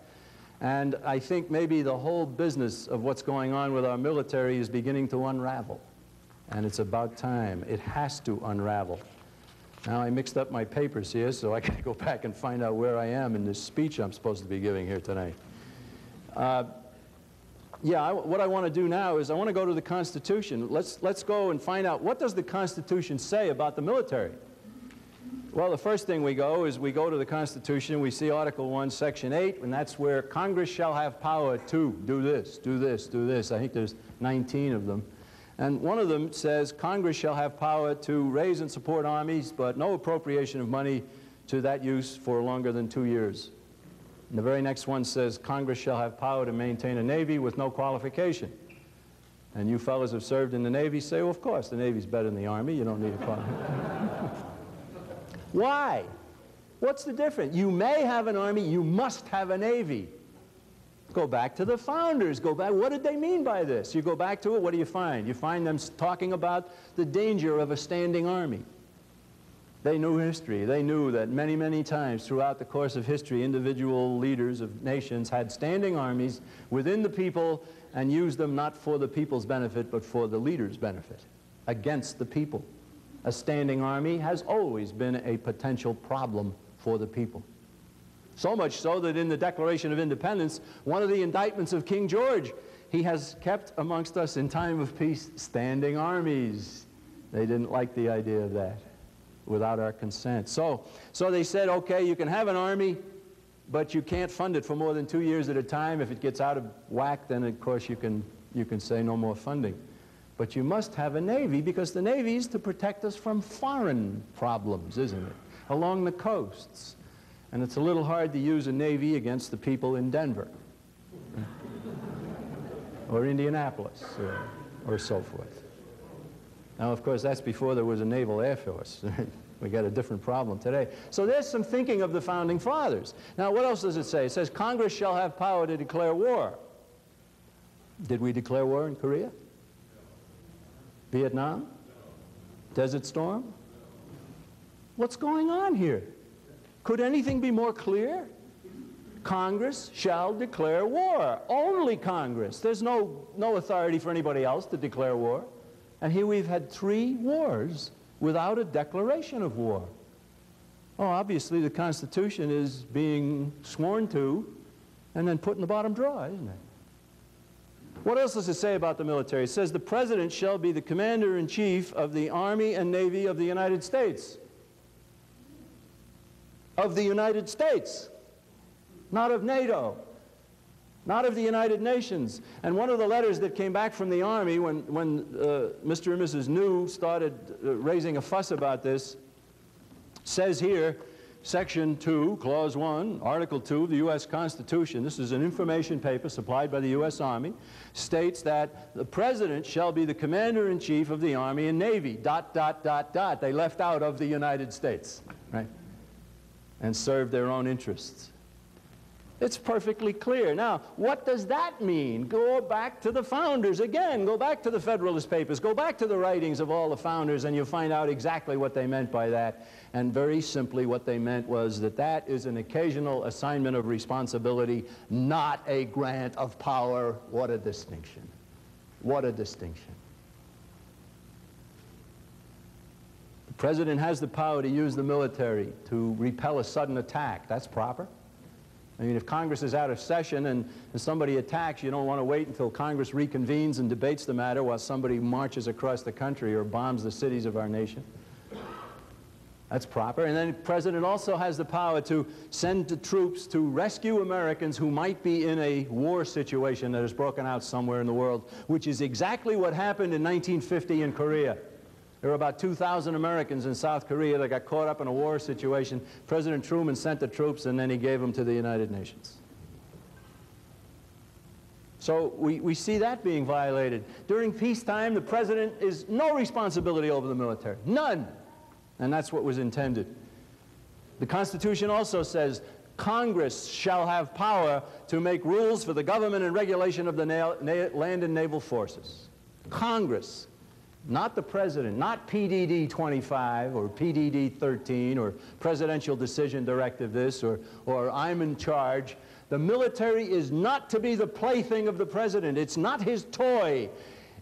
And I think maybe the whole business of what's going on with our military is beginning to unravel. And it's about time. It has to unravel. Now, I mixed up my papers here, so I got to go back and find out where I am in this speech I'm supposed to be giving here tonight. What I want to do now is I want to go to the Constitution. Let's go and find out, what does the Constitution say about the military? Well, the first thing we go to the Constitution, we see Article 1, Section 8, and that's where Congress shall have power to do this, do this, do this. I think there's 19 of them. And one of them says Congress shall have power to raise and support armies, but no appropriation of money to that use for longer than 2 years. And the very next one says, Congress shall have power to maintain a Navy with no qualification. And you fellows have served in the Navy say, well, of course, the Navy's better than the Army. You don't need a qualification. Why? What's the difference? You may have an Army, you must have a Navy. Go back to the founders. Go back. What did they mean by this? You go back to it, what do you find? You find them talking about the danger of a standing army. They knew history. They knew that many, many times throughout the course of history, individual leaders of nations had standing armies within the people and used them not for the people's benefit, but for the leader's benefit, against the people. A standing army has always been a potential problem for the people. So much so that in the Declaration of Independence, one of the indictments of King George, he has kept amongst us in time of peace standing armies. They didn't like the idea of that without our consent. So they said, okay, you can have an army, but you can't fund it for more than 2 years at a time. If it gets out of whack, then of course you can say no more funding. But you must have a Navy, because the Navy is to protect us from foreign problems, isn't it? Along the coasts. And it's a little hard to use a Navy against the people in Denver or Indianapolis or so forth. Now, of course, that's before there was a Naval Air Force. We got a different problem today. So there's some thinking of the Founding Fathers. Now, what else does it say? It says Congress shall have power to declare war. Did we declare war in Korea? Vietnam? Desert Storm? What's going on here? Could anything be more clear? Congress shall declare war. Only Congress. There's no authority for anybody else to declare war. And here we've had 3 wars without a declaration of war. Oh, obviously the Constitution is being sworn to and then put in the bottom drawer, isn't it? What else does it say about the military? It says the President shall be the Commander-in-Chief of the Army and Navy of the United States. Of the United States, not of NATO, not of the United Nations. And one of the letters that came back from the Army when Mr. and Mrs. New started raising a fuss about this says here, Section 2, Clause 1, Article 2 of the U.S. Constitution, this is an information paper supplied by the U.S. Army, states that the President shall be the Commander-in-Chief of the Army and Navy, ... They left out of the United States, right? And serve their own interests. It's perfectly clear. Now, what does that mean? Go back to the founders again. Go back to the Federalist Papers. Go back to the writings of all the founders, and you'll find out exactly what they meant by that. And very simply, what they meant was that that is an occasional assignment of responsibility, not a grant of power. What a distinction. What a distinction. The President has the power to use the military to repel a sudden attack. That's proper. I mean, if Congress is out of session and somebody attacks, you don't want to wait until Congress reconvenes and debates the matter while somebody marches across the country or bombs the cities of our nation. That's proper. And then the President also has the power to send the troops to rescue Americans who might be in a war situation that has broken out somewhere in the world, which is exactly what happened in 1950 in Korea. There were about 2,000 Americans in South Korea that got caught up in a war situation. President Truman sent the troops, and then he gave them to the United Nations. So we see that being violated. During peacetime, the President is no responsibility over the military. None. And that's what was intended. The Constitution also says, Congress shall have power to make rules for the government and regulation of the land and naval forces. Congress. Not the President, not PDD 25 or PDD 13 or Presidential Decision Directive this or I'm in charge. The military is not to be the plaything of the President. It's not his toy.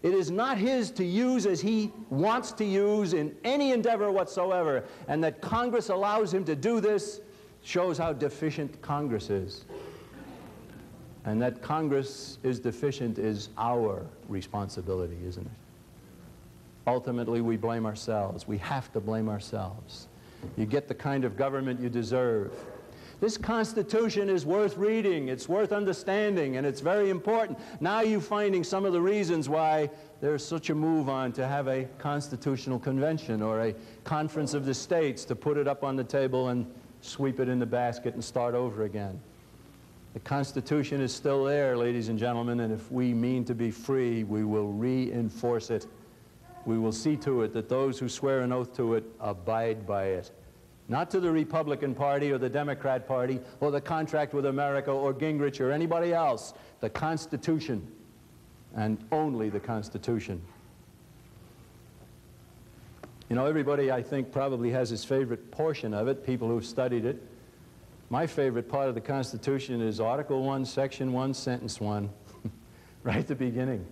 It is not his to use as he wants to use in any endeavor whatsoever. And that Congress allows him to do this shows how deficient Congress is. And that Congress is deficient is our responsibility, isn't it? Ultimately, we blame ourselves. We have to blame ourselves. You get the kind of government you deserve. This Constitution is worth reading. It's worth understanding, and it's very important. Now you're finding some of the reasons why there's such a move on to have a constitutional convention or a conference of the states to put it up on the table and sweep it in the basket and start over again. The Constitution is still there, ladies and gentlemen, and if we mean to be free, we will reinforce it. We will see to it that those who swear an oath to it abide by it. Not to the Republican Party or the Democrat Party or the contract with America or Gingrich or anybody else. The Constitution, and only the Constitution. You know, everybody, I think, probably has his favorite portion of it, people who've studied it. My favorite part of the Constitution is Article 1, Section 1, Sentence 1, right at the beginning.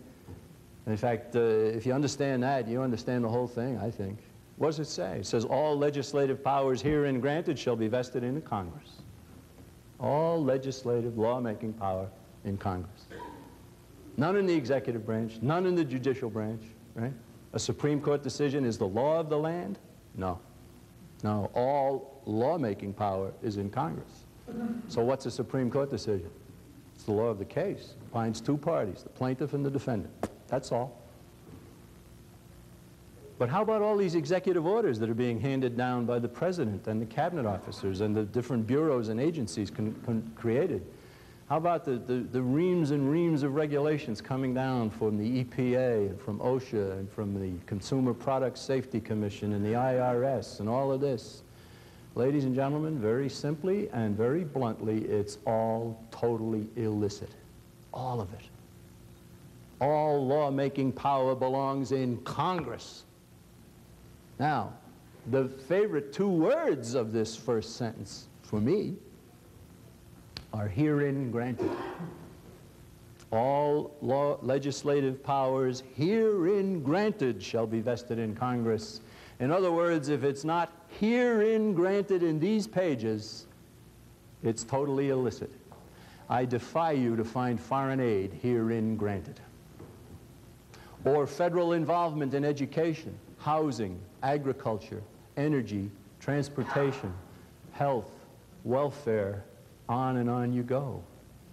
In fact, if you understand that, you understand the whole thing, I think. What does it say? It says, all legislative powers herein granted shall be vested in the Congress. All legislative lawmaking power in Congress. None in the executive branch, none in the judicial branch, right? A Supreme Court decision is the law of the land? No. No, all lawmaking power is in Congress. So what's a Supreme Court decision? It's the law of the case. It binds two parties, the plaintiff and the defendant. That's all. But how about all these executive orders that are being handed down by the president and the cabinet officers and the different bureaus and agencies created? How about the reams and reams of regulations coming down from the EPA and from OSHA and from the Consumer Product Safety Commission and the IRS and all of this? Ladies and gentlemen, very simply and very bluntly, it's all totally illicit. All of it. All lawmaking power belongs in Congress. Now, the favorite two words of this first sentence for me are herein granted. All legislative powers herein granted shall be vested in Congress. In other words, if it's not herein granted in these pages, it's totally illicit. I defy you to find foreign aid herein granted. Or federal involvement in education, housing, agriculture, energy, transportation, health, welfare, on and on you go.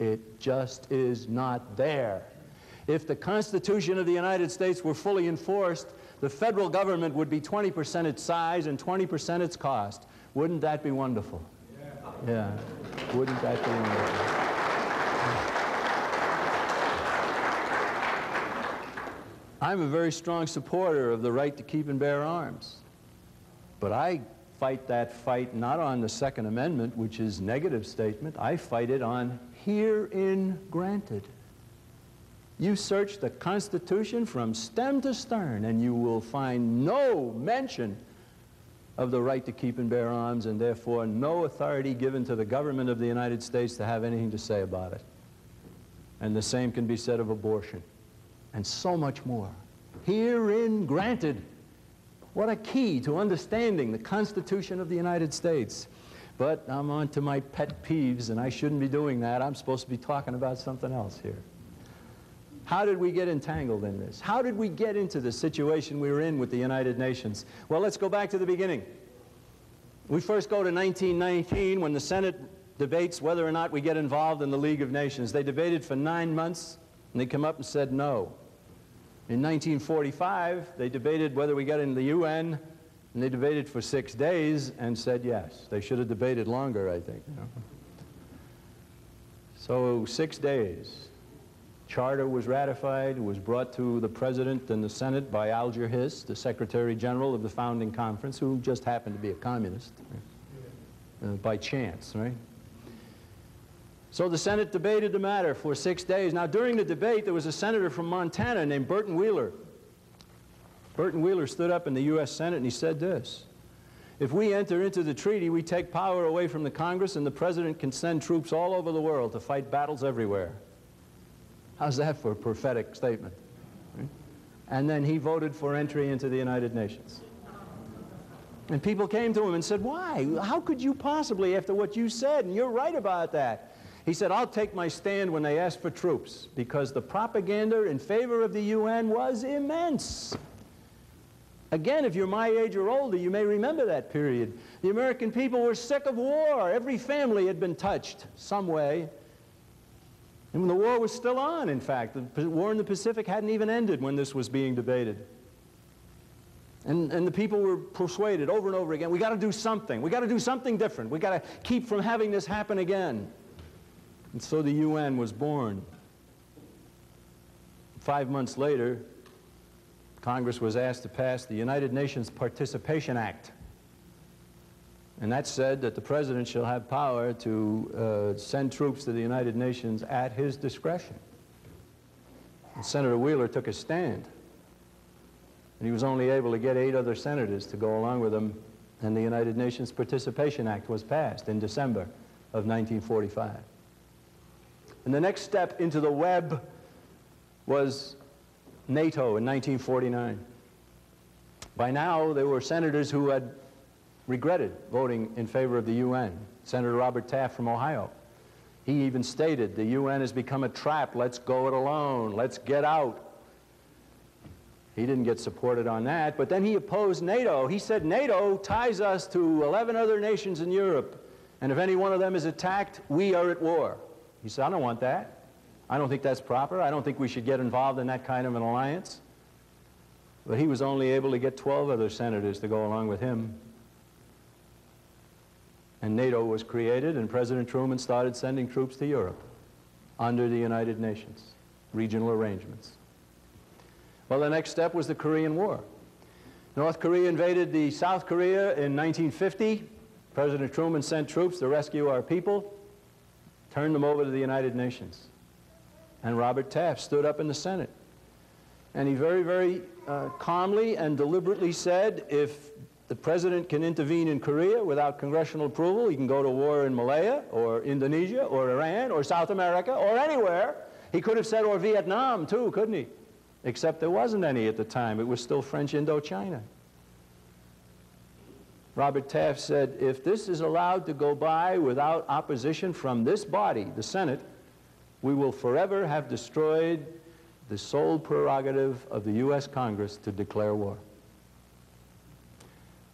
It just is not there. If the Constitution of the United States were fully enforced, the federal government would be 20% its size and 20% its cost. Wouldn't that be wonderful? Yeah. Wouldn't that be wonderful? I'm a very strong supporter of the right to keep and bear arms. But I fight that fight not on the Second Amendment, which is negative statement. I fight it on herein granted. You search the Constitution from stem to stern, and you will find no mention of the right to keep and bear arms, and therefore no authority given to the government of the United States to have anything to say about it. And the same can be said of abortion, and so much more. Herein granted. What a key to understanding the Constitution of the United States. But I'm on to my pet peeves, and I shouldn't be doing that. I'm supposed to be talking about something else here. How did we get entangled in this? How did we get into the situation we were in with the United Nations? Well, let's go back to the beginning. We first go to 1919 when the Senate debates whether or not we get involved in the League of Nations. They debated for 9 months, and they come up and said no. In 1945, they debated whether we got into the UN, and they debated for 6 days and said yes. They should have debated longer, I think. You know? So 6 days. Charter was ratified. It was brought to the President and the Senate by Alger Hiss, the Secretary General of the founding conference, who just happened to be a communist, by chance, right? So the Senate debated the matter for 6 days. Now, during the debate, there was a senator from Montana named Burton Wheeler. Burton Wheeler stood up in the U.S. Senate and he said this: if we enter into the treaty, we take power away from the Congress, and the President can send troops all over the world to fight battles everywhere. How's that for a prophetic statement? Right? And then he voted for entry into the United Nations. And people came to him and said, why? How could you possibly, after what you said, and you're right about that? He said, I'll take my stand when they ask for troops, because the propaganda in favor of the UN was immense. Again, if you're my age or older, you may remember that period. The American people were sick of war. Every family had been touched some way. And when the war was still on, in fact, the war in the Pacific hadn't even ended when this was being debated. And the people were persuaded over and over again, we got to do something. We got to do something different. We got to keep from having this happen again. And so the UN was born. 5 months later, Congress was asked to pass the United Nations Participation Act. And that said that the President shall have power to send troops to the United Nations at his discretion. And Senator Wheeler took a stand. And he was only able to get 8 other senators to go along with him, and the United Nations Participation Act was passed in December of 1945. And the next step into the web was NATO in 1949. By now, there were senators who had regretted voting in favor of the UN. Senator Robert Taft from Ohio. He even stated, the UN has become a trap, let's go it alone, let's get out. He didn't get supported on that, but then he opposed NATO. He said NATO ties us to 11 other nations in Europe, and if any one of them is attacked, we are at war. He said, I don't want that. I don't think that's proper. I don't think we should get involved in that kind of an alliance. But he was only able to get 12 other senators to go along with him. And NATO was created, and President Truman started sending troops to Europe under the United Nations, regional arrangements. Well, the next step was the Korean War. North Korea invaded the South Korea in 1950. President Truman sent troops to rescue our people, turned them over to the United Nations. And Robert Taft stood up in the Senate. And he very, very calmly and deliberately said, if the President can intervene in Korea without congressional approval, he can go to war in Malaya, or Indonesia, or Iran, or South America, or anywhere. He could have said, or Vietnam, too, couldn't he? Except there wasn't any at the time. It was still French Indochina. Robert Taft said, if this is allowed to go by without opposition from this body, the Senate, we will forever have destroyed the sole prerogative of the U.S. Congress to declare war.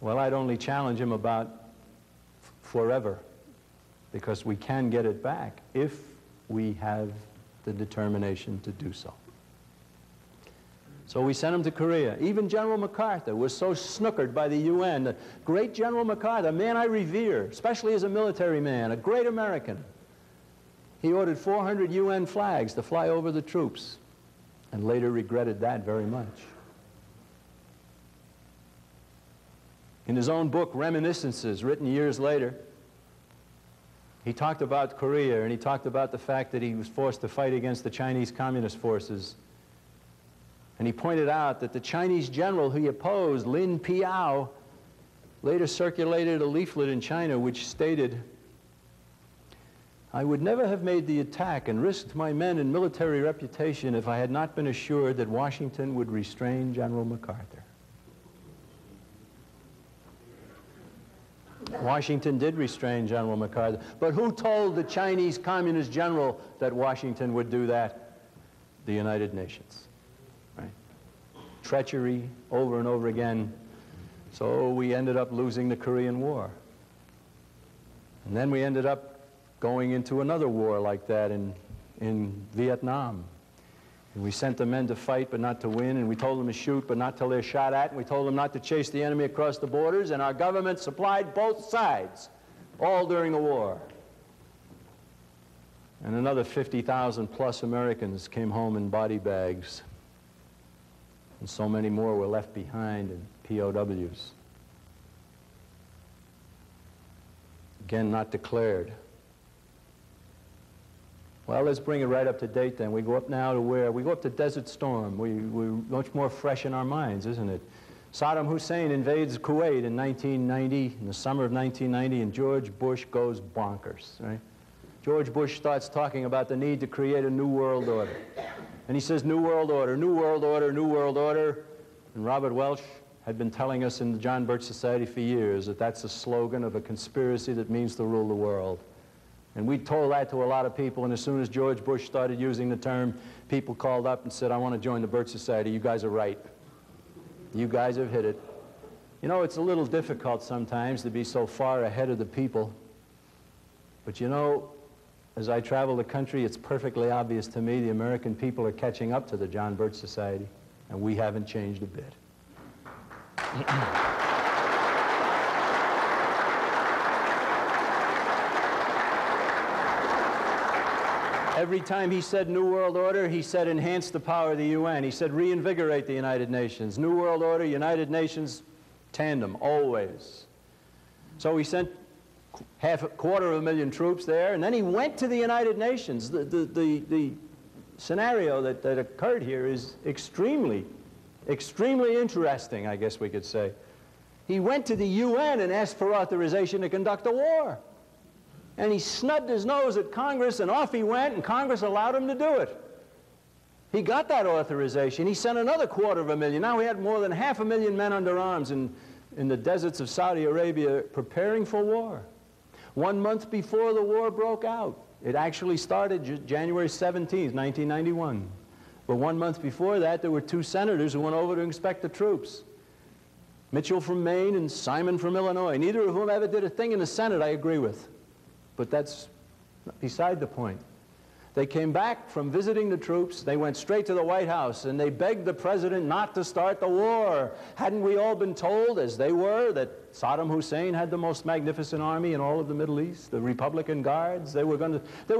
Well, I'd only challenge him about forever, because we can get it back if we have the determination to do so. So we sent him to Korea. Even General MacArthur was so snookered by the UN. The great General MacArthur, a man I revere, especially as a military man, a great American. He ordered 400 UN flags to fly over the troops, and later regretted that very much. In his own book, Reminiscences, written years later, he talked about Korea, and he talked about the fact that he was forced to fight against the Chinese Communist forces. And he pointed out that the Chinese general who he opposed, Lin Piao, later circulated a leaflet in China which stated, I would never have made the attack and risked my men and military reputation if I had not been assured that Washington would restrain General MacArthur. Washington did restrain General MacArthur, but who told the Chinese Communist general that Washington would do that? The United Nations. Treachery over and over again. So we ended up losing the Korean War. And then we ended up going into another war like that in Vietnam. And we sent the men to fight but not to win, and we told them to shoot but not till they're shot at, and we told them not to chase the enemy across the borders, and our government supplied both sides, all during the war. And another 50,000 plus Americans came home in body bags. And so many more were left behind in POWs. Again, not declared. Well, let's bring it right up to date then. We go up now to where? We go up to Desert Storm. We're much more fresh in our minds, isn't it? Saddam Hussein invades Kuwait in 1990, in the summer of 1990, and George Bush goes bonkers, right? George Bush starts talking about the need to create a new world order. And he says, New World Order, New World Order, New World Order. And Robert Welch had been telling us in the John Birch Society for years that that's a slogan of a conspiracy that means to rule the world. And we told that to a lot of people, and as soon as George Bush started using the term, people called up and said, I want to join the Birch Society. You guys are right. You guys have hit it. You know, it's a little difficult sometimes to be so far ahead of the people. But you know, as I travel the country, it's perfectly obvious to me the American people are catching up to the John Birch Society, and we haven't changed a bit. Every time he said New World Order, he said enhance the power of the UN. He said reinvigorate the United Nations. New World Order, United Nations, tandem, always. So he sent a quarter of a million troops there, and then he went to the United Nations. The scenario that occurred here is extremely interesting, I guess we could say. He went to the UN and asked for authorization to conduct a war. And he snubbed his nose at Congress, and off he went, and Congress allowed him to do it. He got that authorization. He sent another quarter of a million. Now we had more than 500,000 men under arms in the deserts of Saudi Arabia preparing for war. 1 month before the war broke out. It actually started January 17th, 1991. But 1 month before that, there were 2 senators who went over to inspect the troops. Mitchell from Maine and Simon from Illinois, neither of whom ever did a thing in the Senate I agree with. But that's beside the point. They came back from visiting the troops, they went straight to the White House, and they begged the president not to start the war. Hadn't we all been told, as they were, that Saddam Hussein had the most magnificent army in all of the Middle East, the Republican Guards? There was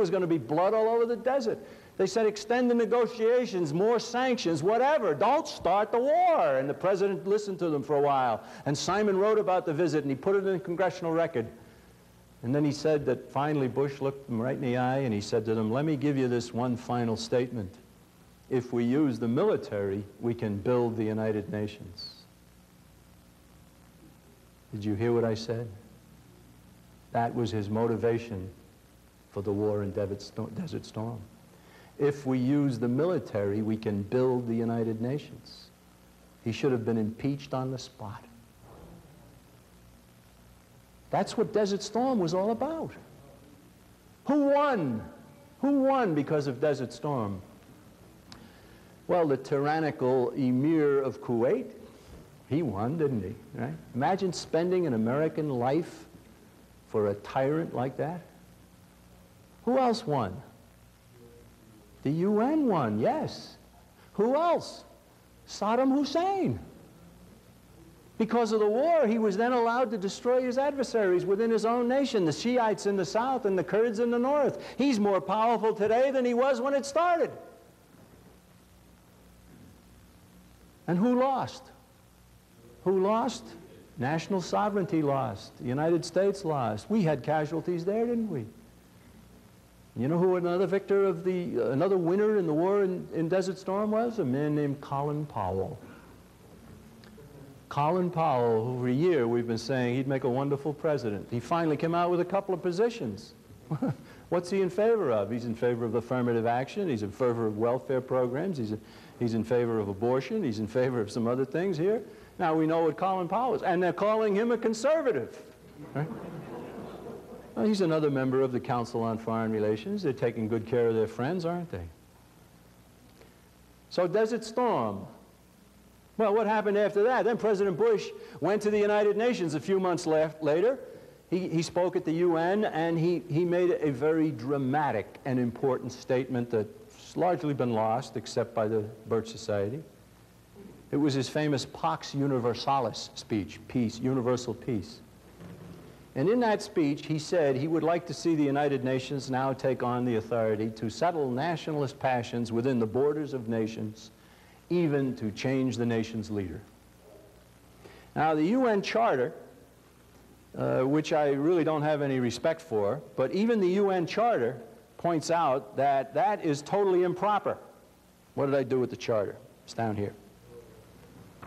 going to be blood all over the desert. They said, extend the negotiations, more sanctions, whatever. Don't start the war. And the president listened to them for a while. And Simon wrote about the visit, and he put it in the congressional record. And then he said that finally Bush looked him right in the eye, and he said to them, let me give you this one final statement. If we use the military, we can build the United Nations. Did you hear what I said? That was his motivation for the war in Desert Storm. If we use the military, we can build the United Nations. He should have been impeached on the spot. That's what Desert Storm was all about. Who won? Who won because of Desert Storm? Well, the tyrannical Emir of Kuwait, he won, didn't he? Right? Imagine spending an American life for a tyrant like that. Who else won? The UN won, yes. Who else? Saddam Hussein. Because of the war, he was then allowed to destroy his adversaries within his own nation, the Shiites in the south and the Kurds in the north. He's more powerful today than he was when it started. And who lost? Who lost? National sovereignty lost. The United States lost. We had casualties there, didn't we? You know who another victor of another winner in the war in Desert Storm was? A man named Colin Powell. Colin Powell, who for a year we've been saying he'd make a wonderful president. He finally came out with a couple of positions. What's he in favor of? He's in favor of affirmative action. He's in favor of welfare programs. He's in favor of abortion. He's in favor of some other things here. Now we know what Colin Powell is. And they're calling him a conservative. Right? Well, he's another member of the Council on Foreign Relations. They're taking good care of their friends, aren't they? So Desert Storm. Well, what happened after that? Then President Bush went to the United Nations a few months later. He spoke at the UN, and he made a very dramatic and important statement that's largely been lost, except by the Birch Society. It was his famous Pax Universalis speech, peace, universal peace. And in that speech, he said he would like to see the United Nations now take on the authority to settle nationalist passions within the borders of nations, even to change the nation's leader. Now, the UN Charter, which I really don't have any respect for, but even the UN Charter points out that that is totally improper. What did I do with the Charter? It's down here.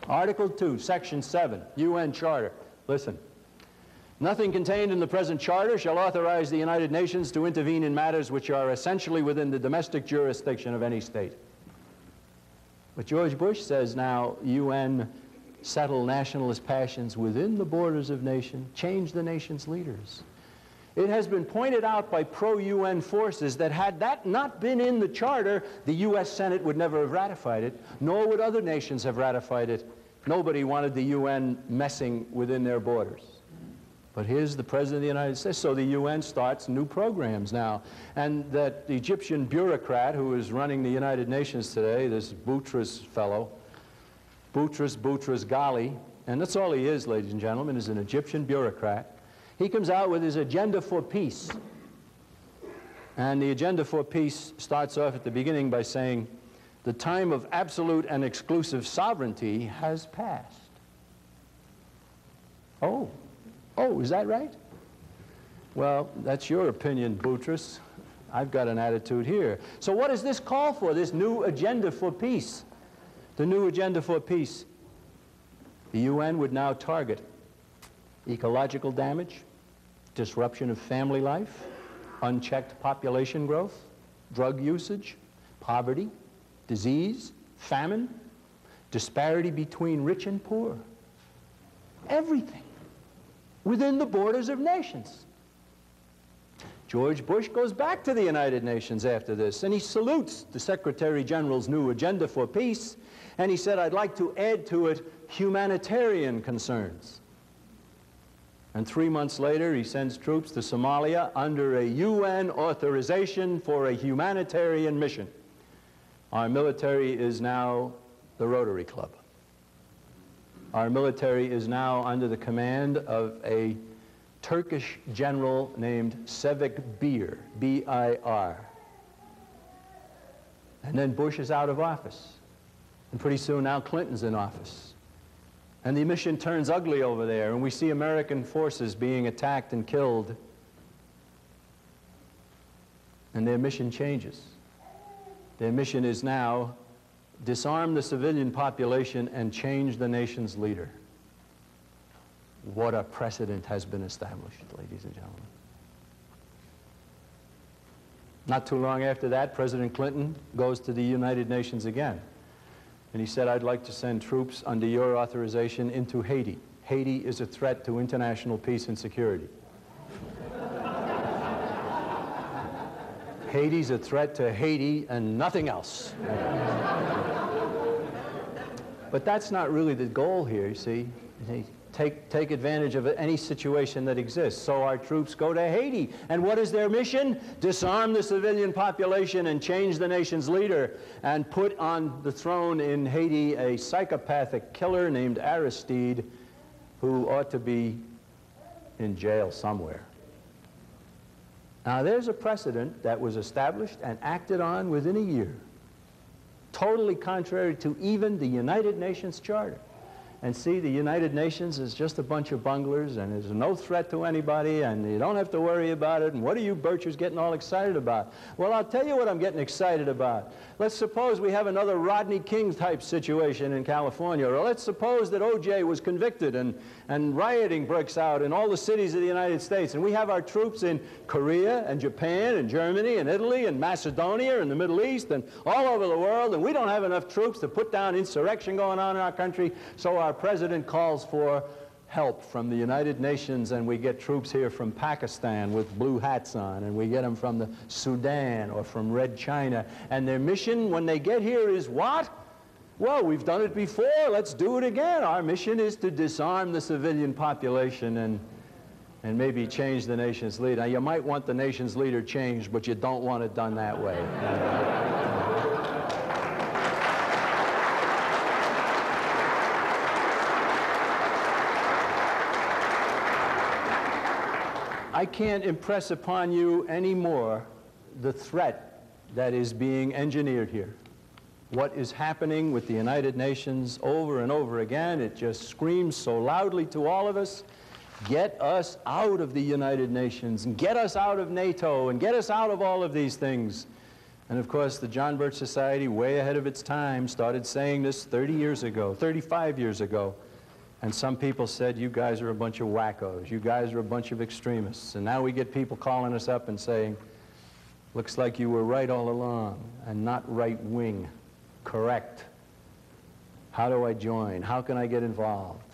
Article 2, Section 7, UN Charter. Listen. Nothing contained in the present Charter shall authorize the United Nations to intervene in matters which are essentially within the domestic jurisdiction of any state. But George Bush says now, UN settle nationalist passions within the borders of nation, change the nation's leaders. It has been pointed out by pro-UN forces that had that not been in the Charter, the U.S. Senate would never have ratified it, nor would other nations have ratified it. Nobody wanted the UN messing within their borders. But here's the President of the United States. So the UN starts new programs now. And that Egyptian bureaucrat who is running the United Nations today, this Boutros fellow, Boutros Ghali, and that's all he is, ladies and gentlemen, is an Egyptian bureaucrat. He comes out with his agenda for peace. And the Agenda for Peace starts off at the beginning by saying, the time of absolute and exclusive sovereignty has passed. Oh, is that right? Well, that's your opinion, Boutros. I've got an attitude here. So what does this call for, this new Agenda for Peace? The new Agenda for Peace. The UN would now target ecological damage, disruption of family life, unchecked population growth, drug usage, poverty, disease, famine, disparity between rich and poor. Everything within the borders of nations. George Bush goes back to the United Nations after this, and he salutes the Secretary General's new Agenda for Peace, and he said, I'd like to add to it humanitarian concerns. And 3 months later, he sends troops to Somalia under a UN authorization for a humanitarian mission. Our military is now the Rotary Club. Our military is now under the command of a Turkish general named Sevik Bir, B-I-R. And then Bush is out of office. And pretty soon now Clinton's in office. And the mission turns ugly over there, and we see American forces being attacked and killed. And their mission changes. Their mission is now disarm the civilian population and change the nation's leader. What a precedent has been established, ladies and gentlemen. Not too long after that, President Clinton goes to the United Nations again. And he said, I'd like to send troops under your authorization into Haiti. Haiti is a threat to international peace and security. Haiti's a threat to Haiti and nothing else. But that's not really the goal here, you see. Take advantage of any situation that exists. So our troops go to Haiti. And what is their mission? Disarm the civilian population and change the nation's leader, and put on the throne in Haiti a psychopathic killer named Aristide, who ought to be in jail somewhere. Now there's a precedent that was established and acted on within a year, totally contrary to even the United Nations Charter. And see, the United Nations is just a bunch of bunglers, and there's no threat to anybody, and you don't have to worry about it. And what are you birchers getting all excited about? Well, I'll tell you what I'm getting excited about. Let's suppose we have another Rodney King type situation in California, or let's suppose that O.J. was convicted and rioting breaks out in all the cities of the United States, and we have our troops in Korea and Japan and Germany and Italy and Macedonia and the Middle East and all over the world, and we don't have enough troops to put down insurrection going on in our country, so our president calls for help from the United Nations, and we get troops here from Pakistan with blue hats on, and we get them from the Sudan or from Red China, and their mission when they get here is what? Well, we've done it before, let's do it again. Our mission is to disarm the civilian population and maybe change the nation's leader. Now, you might want the nation's leader changed, but you don't want it done that way. I can't impress upon you anymore the threat that is being engineered here. What is happening with the United Nations over and over again, it just screams so loudly to all of us, get us out of the United Nations, and get us out of NATO, and get us out of all of these things. And of course, the John Birch Society, way ahead of its time, started saying this 30 years ago, 35 years ago. And some people said, you guys are a bunch of wackos. You guys are a bunch of extremists. And now we get people calling us up and saying, looks like you were right all along and not right-wing. Correct. How do I join? How can I get involved?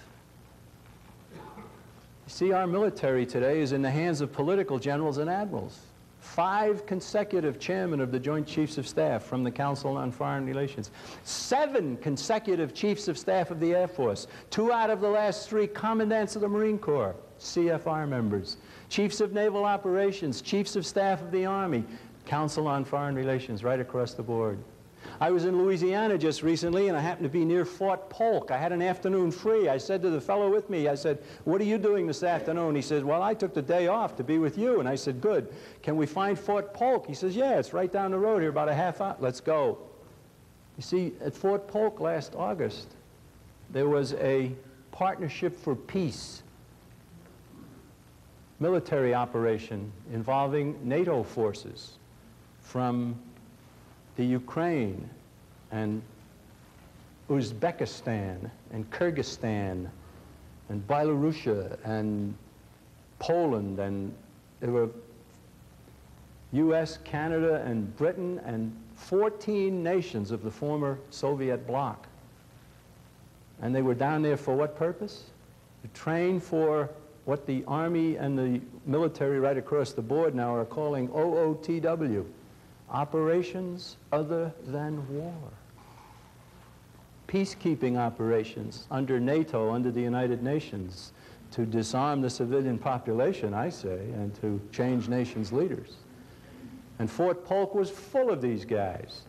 You see, our military today is in the hands of political generals and admirals. 5 consecutive chairmen of the Joint Chiefs of Staff from the Council on Foreign Relations. 7 consecutive Chiefs of Staff of the Air Force. 2 out of the last 3 Commandants of the Marine Corps, CFR members. Chiefs of Naval Operations, Chiefs of Staff of the Army, Council on Foreign Relations, right across the board. I was in Louisiana just recently, and I happened to be near Fort Polk. I had an afternoon free. I said to the fellow with me, I said, "What are you doing this afternoon?" He says, "Well, I took the day off to be with you." And I said, "Good. Can we find Fort Polk?" He says, "Yeah, it's right down the road here, about a half hour. Let's go." You see, at Fort Polk last August, there was a Partnership for Peace military operation involving NATO forces from the Ukraine and Uzbekistan and Kyrgyzstan and Belarus and Poland, and there were US, Canada, and Britain, and 14 nations of the former Soviet bloc. And they were down there for what purpose? To train for what the Army and the military right across the board now are calling OOTW, Operations Other Than War. Peacekeeping operations under NATO, under the United Nations, to disarm the civilian population, I say, and to change nations' leaders. And Fort Polk was full of these guys.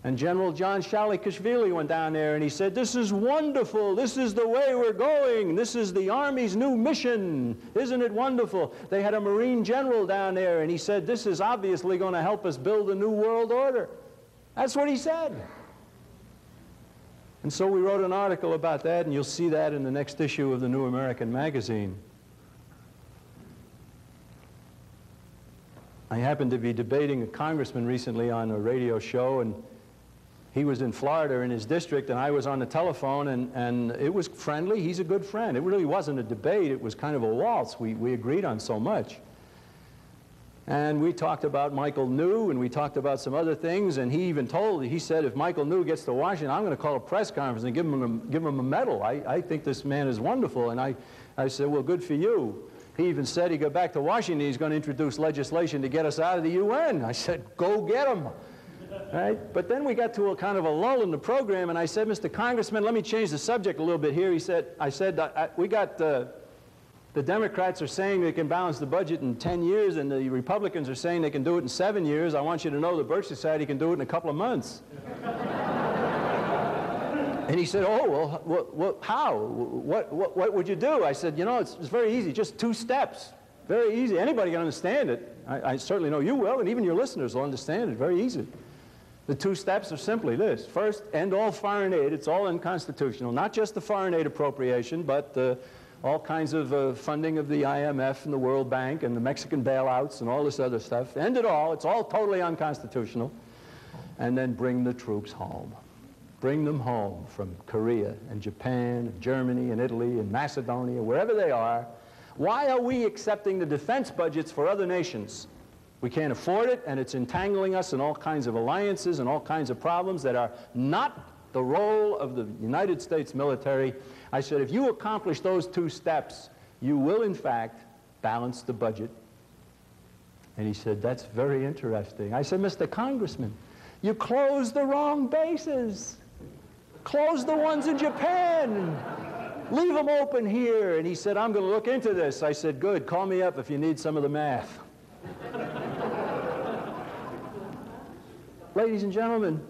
And General John Shalikashvili went down there and he said, "This is wonderful. This is the way we're going. This is the Army's new mission. Isn't it wonderful?" They had a Marine general down there and he said, "This is obviously going to help us build a new world order." That's what he said. And so we wrote an article about that, and you'll see that in the next issue of the New American Magazine. I happened to be debating a congressman recently on a radio show, and he was in Florida in his district, and I was on the telephone, and it was friendly. He's a good friend. It really wasn't a debate. It was kind of a waltz. We agreed on so much. And we talked about Michael New, and we talked about some other things, and he said, if Michael New gets to Washington, I'm going to call a press conference and give him a medal. I think this man is wonderful. And I said, well, good for you. He even said he'd go back to Washington, he's going to introduce legislation to get us out of the UN. I said, go get him. Right? But then we got to a kind of a lull in the program, and I said, Mr. Congressman, let me change the subject a little bit here. We got, the Democrats are saying they can balance the budget in 10 years, and the Republicans are saying they can do it in 7 years. I want you to know the Birch Society can do it in a couple of months. And he said, oh, well, how? What would you do? I said, you know, it's very easy, just 2 steps. Very easy. Anybody can understand it. I certainly know you will, and even your listeners will understand it. Very easy. The 2 steps are simply this. First, end all foreign aid. It's all unconstitutional. Not just the foreign aid appropriation, but all kinds of funding of the IMF and the World Bank and the Mexican bailouts and all this other stuff. End it all. It's all totally unconstitutional. And then bring the troops home. Bring them home from Korea and Japan and Germany and Italy and Macedonia, wherever they are. Why are we accepting the defense budgets for other nations? We can't afford it, and it's entangling us in all kinds of alliances and all kinds of problems that are not the role of the United States military. I said, if you accomplish those 2 steps, you will, in fact, balance the budget. And he said, that's very interesting. I said, Mr. Congressman, you closed the wrong bases. Close the ones in Japan. Leave them open here. And he said, I'm going to look into this. I said, good. Call me up if you need some of the math. Ladies and gentlemen,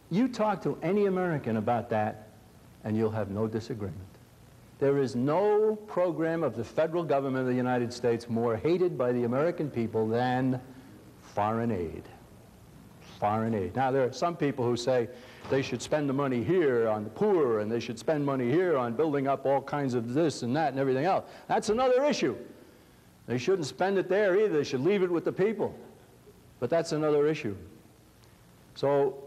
you talk to any American about that, and you'll have no disagreement. There is no program of the federal government of the United States more hated by the American people than foreign aid. Foreign aid. Now, there are some people who say they should spend the money here on the poor, and they should spend money here on building up all kinds of this and that and everything else. That's another issue. They shouldn't spend it there either. They should leave it with the people. But that's another issue. So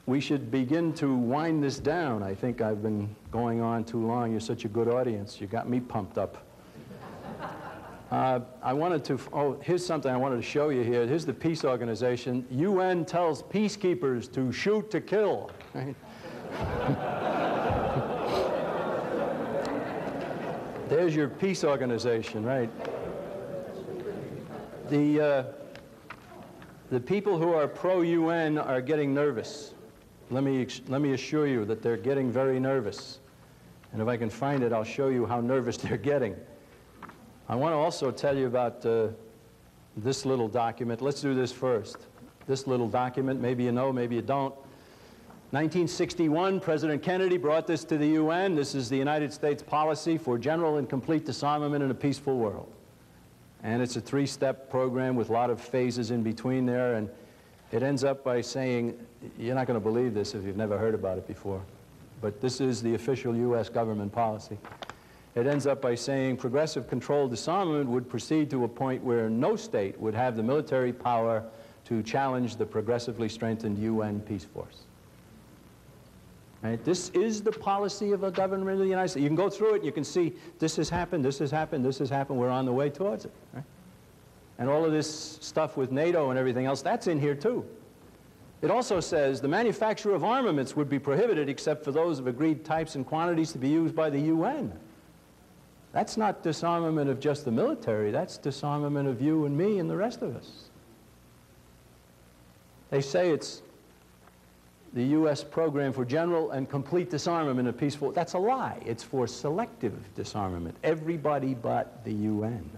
we should begin to wind this down. I think I've been going on too long. You're such a good audience. You got me pumped up. Here's something I wanted to show you here. Here's the peace organization. UN tells peacekeepers to shoot to kill. Right? There's your peace organization, right? The people who are pro-UN are getting nervous. Let me assure you that they're getting very nervous. And if I can find it, I'll show you how nervous they're getting. I want to also tell you about this little document. Let's do this first. this little document. Maybe you know, maybe you don't. 1961, President Kennedy brought this to the UN. This is the United States policy for general and complete disarmament in a peaceful world. And it's a three-step program with a lot of phases in between there, and it ends up by saying, you're not going to believe this if you've never heard about it before, but this is the official U.S. government policy. It ends up by saying progressive controlled disarmament would proceed to a point where no state would have the military power to challenge the progressively strengthened UN peace force. Right? This is the policy of a government of the United States. You can go through it and you can see this has happened, this has happened, this has happened. We're on the way towards it. Right? And all of this stuff with NATO and everything else, that's in here too. It also says the manufacture of armaments would be prohibited except for those of agreed types and quantities to be used by the UN. That's not disarmament of just the military, that's disarmament of you and me and the rest of us. They say it's the U.S. program for general and complete disarmament of peaceful. That's a lie. It's for selective disarmament. Everybody but the UN.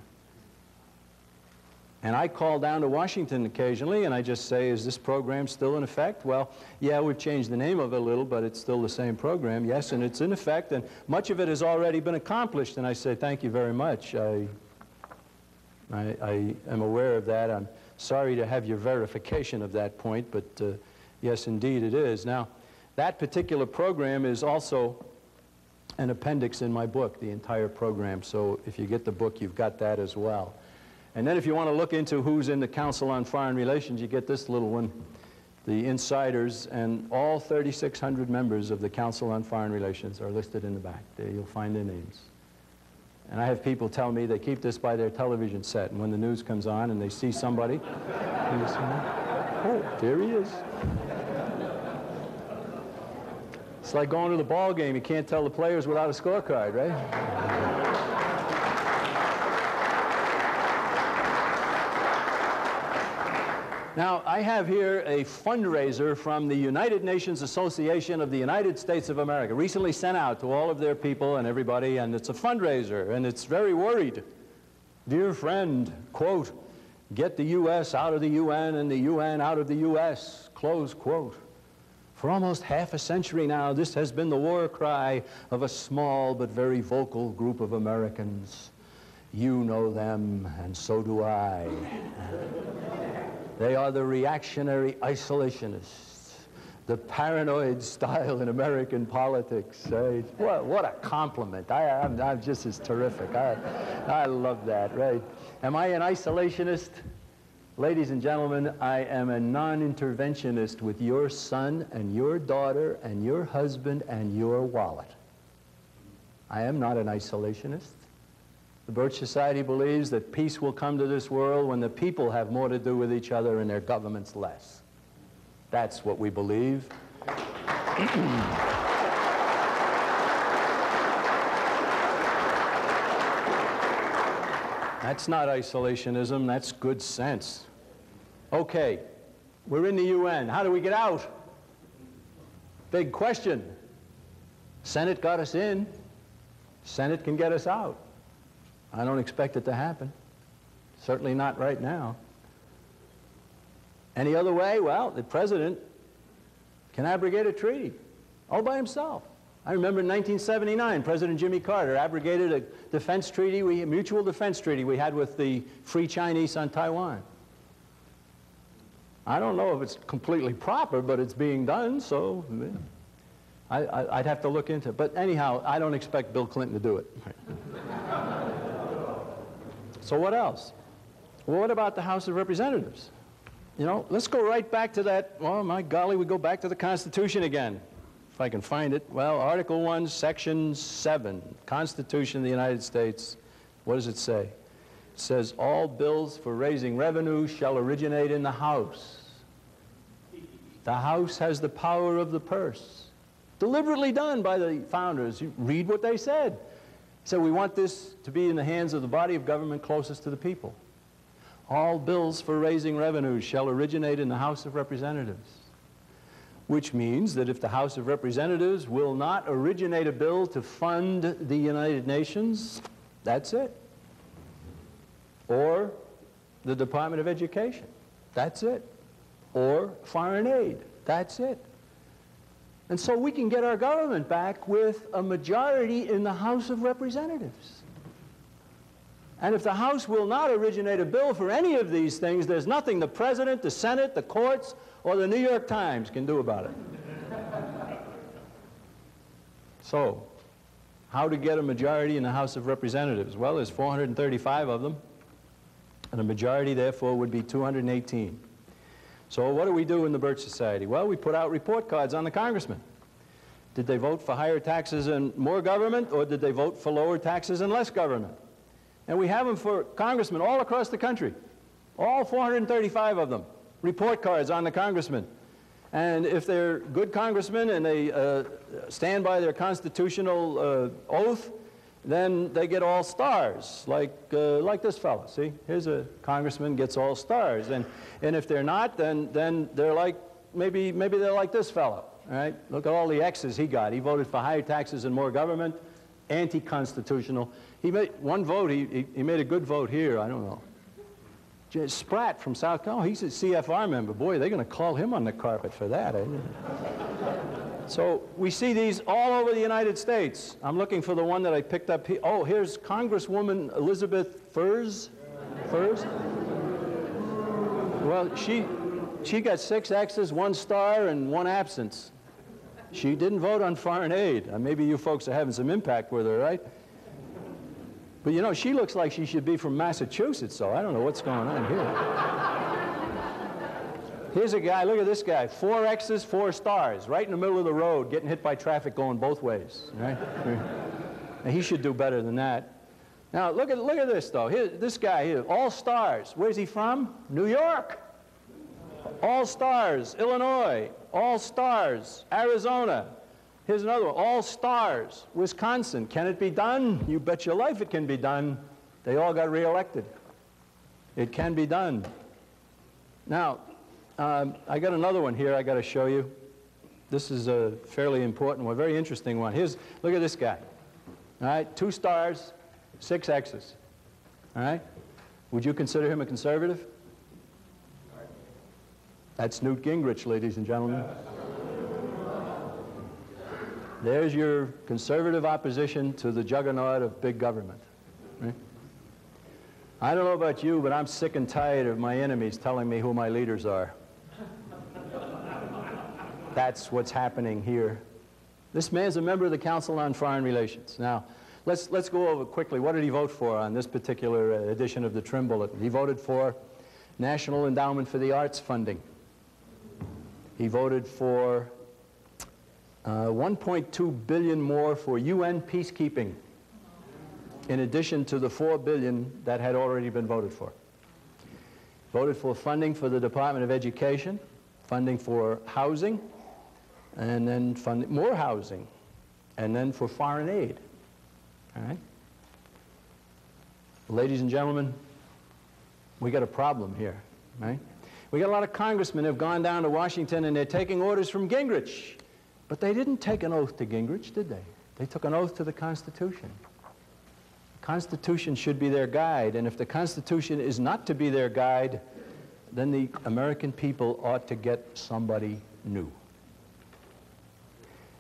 And I call down to Washington occasionally and I just say, is this program still in effect? Well, yeah, we've changed the name of it a little, but it's still the same program. Yes, and it's in effect, and much of it has already been accomplished. And I say, thank you very much. I am aware of that. I'm sorry to have your verification of that point, but yes, indeed it is. Now, that particular program is also an appendix in my book, the entire program. So if you get the book, you've got that as well. And then if you want to look into who's in the Council on Foreign Relations, you get this little one, the insiders, and all 3,600 members of the Council on Foreign Relations are listed in the back. There you'll find their names. And I have people tell me they keep this by their television set, and when the news comes on and they see somebody, oh, there he is. It's like going to the ball game. You can't tell the players without a scorecard, right? Now, I have here a fundraiser from the United Nations Association of the United States of America, recently sent out to all of their people and everybody, and it's a fundraiser, and it's very worried. Dear friend, quote, get the U.S. out of the UN and the UN out of the U.S., close quote. For almost half a century now, this has been the war cry of a small but very vocal group of Americans. You know them, and so do I. They are the reactionary isolationists, the paranoid style in American politics. Right? What a compliment. I'm just as terrific. I love that, right? Am I an isolationist? Ladies and gentlemen, I am a non-interventionist with your son and your daughter and your husband and your wallet. I am not an isolationist. The Birch Society believes that peace will come to this world when the people have more to do with each other and their governments less. That's what we believe. That's not isolationism, that's good sense. Okay, we're in the UN. How do we get out? Big question. Senate got us in. Senate can get us out. I don't expect it to happen. Certainly not right now. Any other way? Well, the president can abrogate a treaty all by himself. I remember in 1979, President Jimmy Carter abrogated a defense treaty, a mutual defense treaty we had with the Free Chinese on Taiwan. I don't know if it's completely proper, but it's being done, so I'd have to look into it. But anyhow, I don't expect Bill Clinton to do it. So what else? Well, what about the House of Representatives? You know, let's go right back to that. Oh, my golly, we go back to the Constitution again, if I can find it. Well, Article 1, Section 7, Constitution of the United States. What does it say? It says, all bills for raising revenue shall originate in the House. The House has the power of the purse. Deliberately done by the founders. You read what they said. So we want this to be in the hands of the body of government closest to the people. All bills for raising revenues shall originate in the House of Representatives, which means that if the House of Representatives will not originate a bill to fund the United Nations, that's it. Or the Department of Education, that's it. or foreign aid. That's it. And so we can get our government back with a majority in the House of Representatives. And if the House will not originate a bill for any of these things, there's nothing the President, the Senate, the courts, or the New York Times can do about it. So, how to get a majority in the House of Representatives? Well, there's 435 of them, and a majority, therefore, would be 218. So what do we do in the Birch Society? Well, we put out report cards on the congressmen. Did they vote for higher taxes and more government, or did they vote for lower taxes and less government? And we have them for congressmen all across the country, all 435 of them, report cards on the congressmen. And if they're good congressmen and they stand by their constitutional oath, then they get all stars, like this fellow. See, here's a congressman gets all stars, and if they're not, then they're like maybe they're like this fellow. All right, look at all the X's he got. He voted for higher taxes and more government, anti-constitutional. He made one vote. He made a good vote here. I don't know. Spratt from South Carolina. He's a CFR member. Boy, they're going to call him on the carpet for that. So we see these all over the United States. I'm looking for the one that I picked up here. Oh, here's Congresswoman Elizabeth Furs. Furs? Well, she got 6 X's, 1 star, and 1 absence. She didn't vote on foreign aid. Maybe you folks are having some impact with her, right? But you know, she looks like she should be from Massachusetts, so I don't know what's going on here. Here's a guy, look at this guy, 4 X's, 4 stars, right in the middle of the road, getting hit by traffic going both ways, right? And he should do better than that. Now, look at this, though. This guy here, all stars. Where's he from? New York. All stars, Illinois. All stars, Arizona. Here's another one, all stars, Wisconsin. Can it be done? You bet your life it can be done. They all got reelected. It can be done. Now, I got another one here I got to show you. This is a fairly important one, very interesting one. Look at this guy. All right, 2 stars, 6 X's. All right? Would you consider him a conservative? That's Newt Gingrich, ladies and gentlemen. There's your conservative opposition to the juggernaut of big government. Right? I don't know about you, but I'm sick and tired of my enemies telling me who my leaders are. That's what's happening here. This man's a member of the Council on Foreign Relations. Now, let's go over quickly. What did he vote for on this particular edition of the Trim Bulletin? He voted for National Endowment for the Arts funding. He voted for 1.2 billion more for UN peacekeeping, in addition to the 4 billion that had already been voted for. Voted for funding for the Department of Education, funding for housing, and then more housing, and then for foreign aid. All right? Ladies and gentlemen, we got a problem here, right? We got a lot of congressmen who have gone down to Washington and they're taking orders from Gingrich. But they didn't take an oath to Gingrich, did they? They took an oath to the Constitution. The Constitution should be their guide, and if the Constitution is not to be their guide, then the American people ought to get somebody new.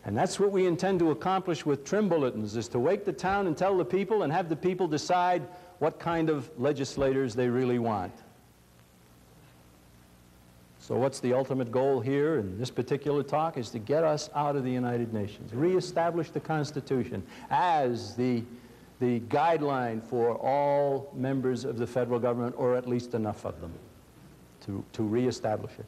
And that's what we intend to accomplish with Trim Bulletins, is to wake the town and tell the people and have the people decide what kind of legislators they really want. So what's the ultimate goal here in this particular talk is to get us out of the United Nations, reestablish the Constitution as the guideline for all members of the federal government, or at least enough of them, to reestablish it.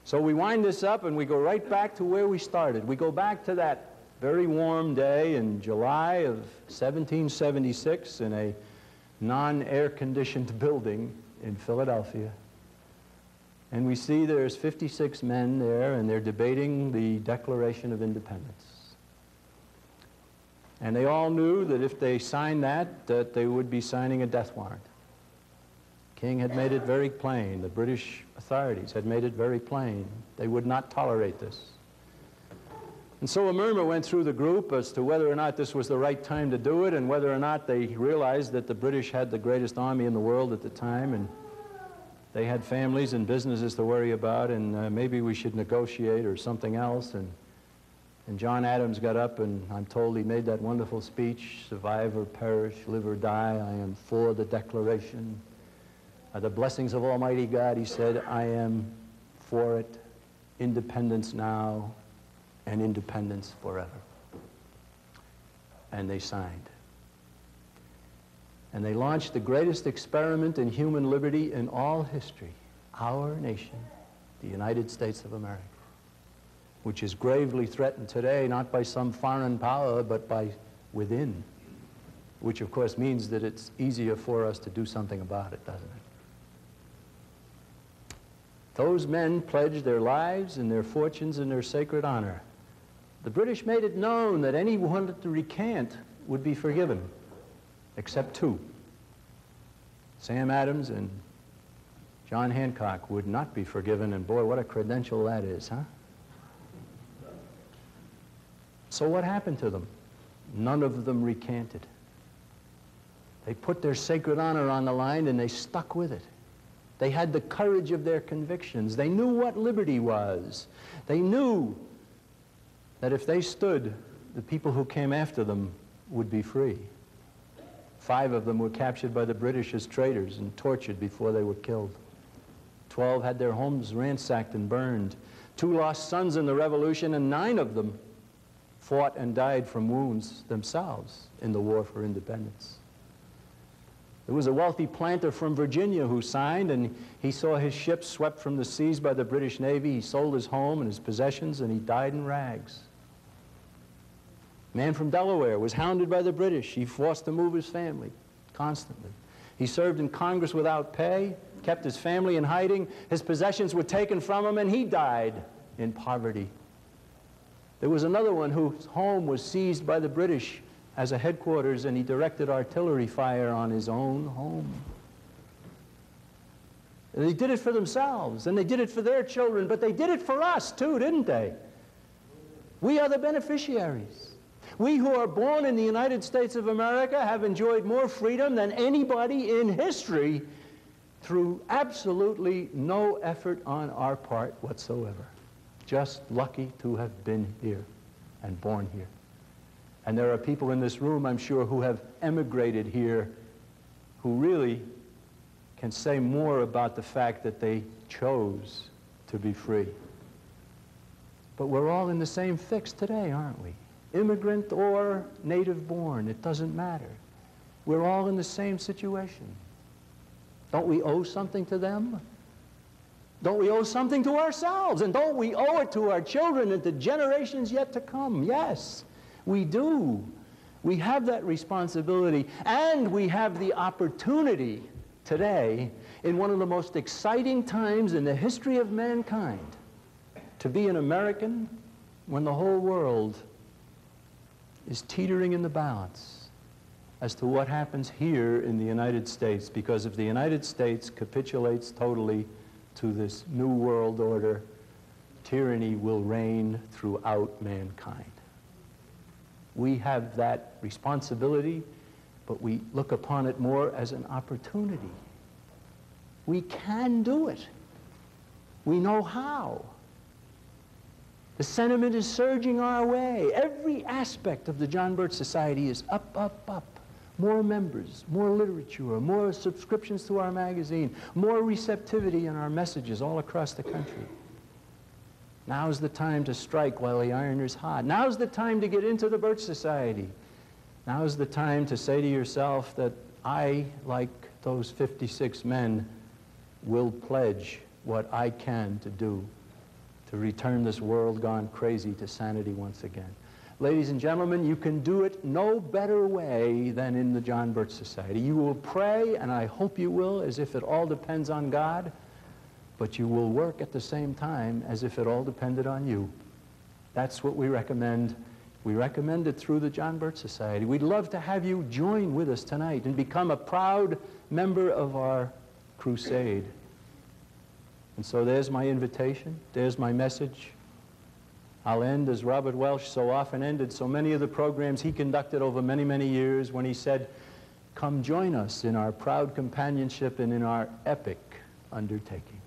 So we wind this up and we go right back to where we started. We go back to that very warm day in July of 1776 in a non-air-conditioned building in Philadelphia. And we see there's 56 men there, and they're debating the Declaration of Independence. And they all knew that if they signed that they would be signing a death warrant. King had made it very plain. The British authorities had made it very plain. They would not tolerate this. And so a murmur went through the group as to whether or not this was the right time to do it, and whether or not they realized that the British had the greatest army in the world at the time, and They had families and businesses to worry about, and maybe we should negotiate or something else. And John Adams got up, and I'm told he made that wonderful speech, survive or perish, live or die, I am for the Declaration. By the blessings of Almighty God, he said, I am for it, independence now and independence forever. And they signed. And they launched the greatest experiment in human liberty in all history, our nation, the United States of America, which is gravely threatened today, not by some foreign power, but by within, which of course means that it's easier for us to do something about it, doesn't it? Those men pledged their lives and their fortunes and their sacred honor. The British made it known that anyone to recant would be forgiven, except two. Sam Adams and John Hancock would not be forgiven, and boy, what a credential that is, huh? So what happened to them? None of them recanted. They put their sacred honor on the line and they stuck with it. They had the courage of their convictions. They knew what liberty was. They knew that if they stood, the people who came after them would be free. 5 of them were captured by the British as traitors and tortured before they were killed. 12 had their homes ransacked and burned. 2 lost sons in the Revolution, and 9 of them fought and died from wounds themselves in the war for independence. There was a wealthy planter from Virginia who signed, and he saw his ship swept from the seas by the British Navy. He sold his home and his possessions, and he died in rags. A man from Delaware was hounded by the British. He forced to move his family constantly. He served in Congress without pay, kept his family in hiding. His possessions were taken from him, and he died in poverty. There was another one whose home was seized by the British as a headquarters, and he directed artillery fire on his own home. And they did it for themselves, and they did it for their children, but they did it for us too, didn't they? We are the beneficiaries. We who are born in the United States of America have enjoyed more freedom than anybody in history through absolutely no effort on our part whatsoever. Just lucky to have been here and born here. And there are people in this room, I'm sure, who have emigrated here who really can say more about the fact that they chose to be free. But we're all in the same fix today, aren't we? Immigrant or native born, it doesn't matter. We're all in the same situation. Don't we owe something to them? Don't we owe something to ourselves? And don't we owe it to our children and to generations yet to come? Yes. We do. We have that responsibility, and we have the opportunity today, in one of the most exciting times in the history of mankind, to be an American when the whole world is teetering in the balance as to what happens here in the United States. Because if the United States capitulates totally to this new world order, tyranny will reign throughout mankind. We have that responsibility, but we look upon it more as an opportunity. We can do it. We know how. The sentiment is surging our way. Every aspect of the John Birch Society is up, up, up. More members, more literature, more subscriptions to our magazine, more receptivity in our messages all across the country. Now's the time to strike while the iron is hot. Now's the time to get into the Birch Society. Now's the time to say to yourself that I, like those 56 men, will pledge what I can to do to return this world gone crazy to sanity once again. Ladies and gentlemen, you can do it no better way than in the John Birch Society. You will pray, and I hope you will, as if it all depends on God, but you will work at the same time as if it all depended on you. That's what we recommend. We recommend it through the John Birch Society. We'd love to have you join with us tonight and become a proud member of our crusade. And so there's my invitation. There's my message. I'll end as Robert Welsh so often ended so many of the programs he conducted over many, many years when he said, "Come join us in our proud companionship and in our epic undertaking.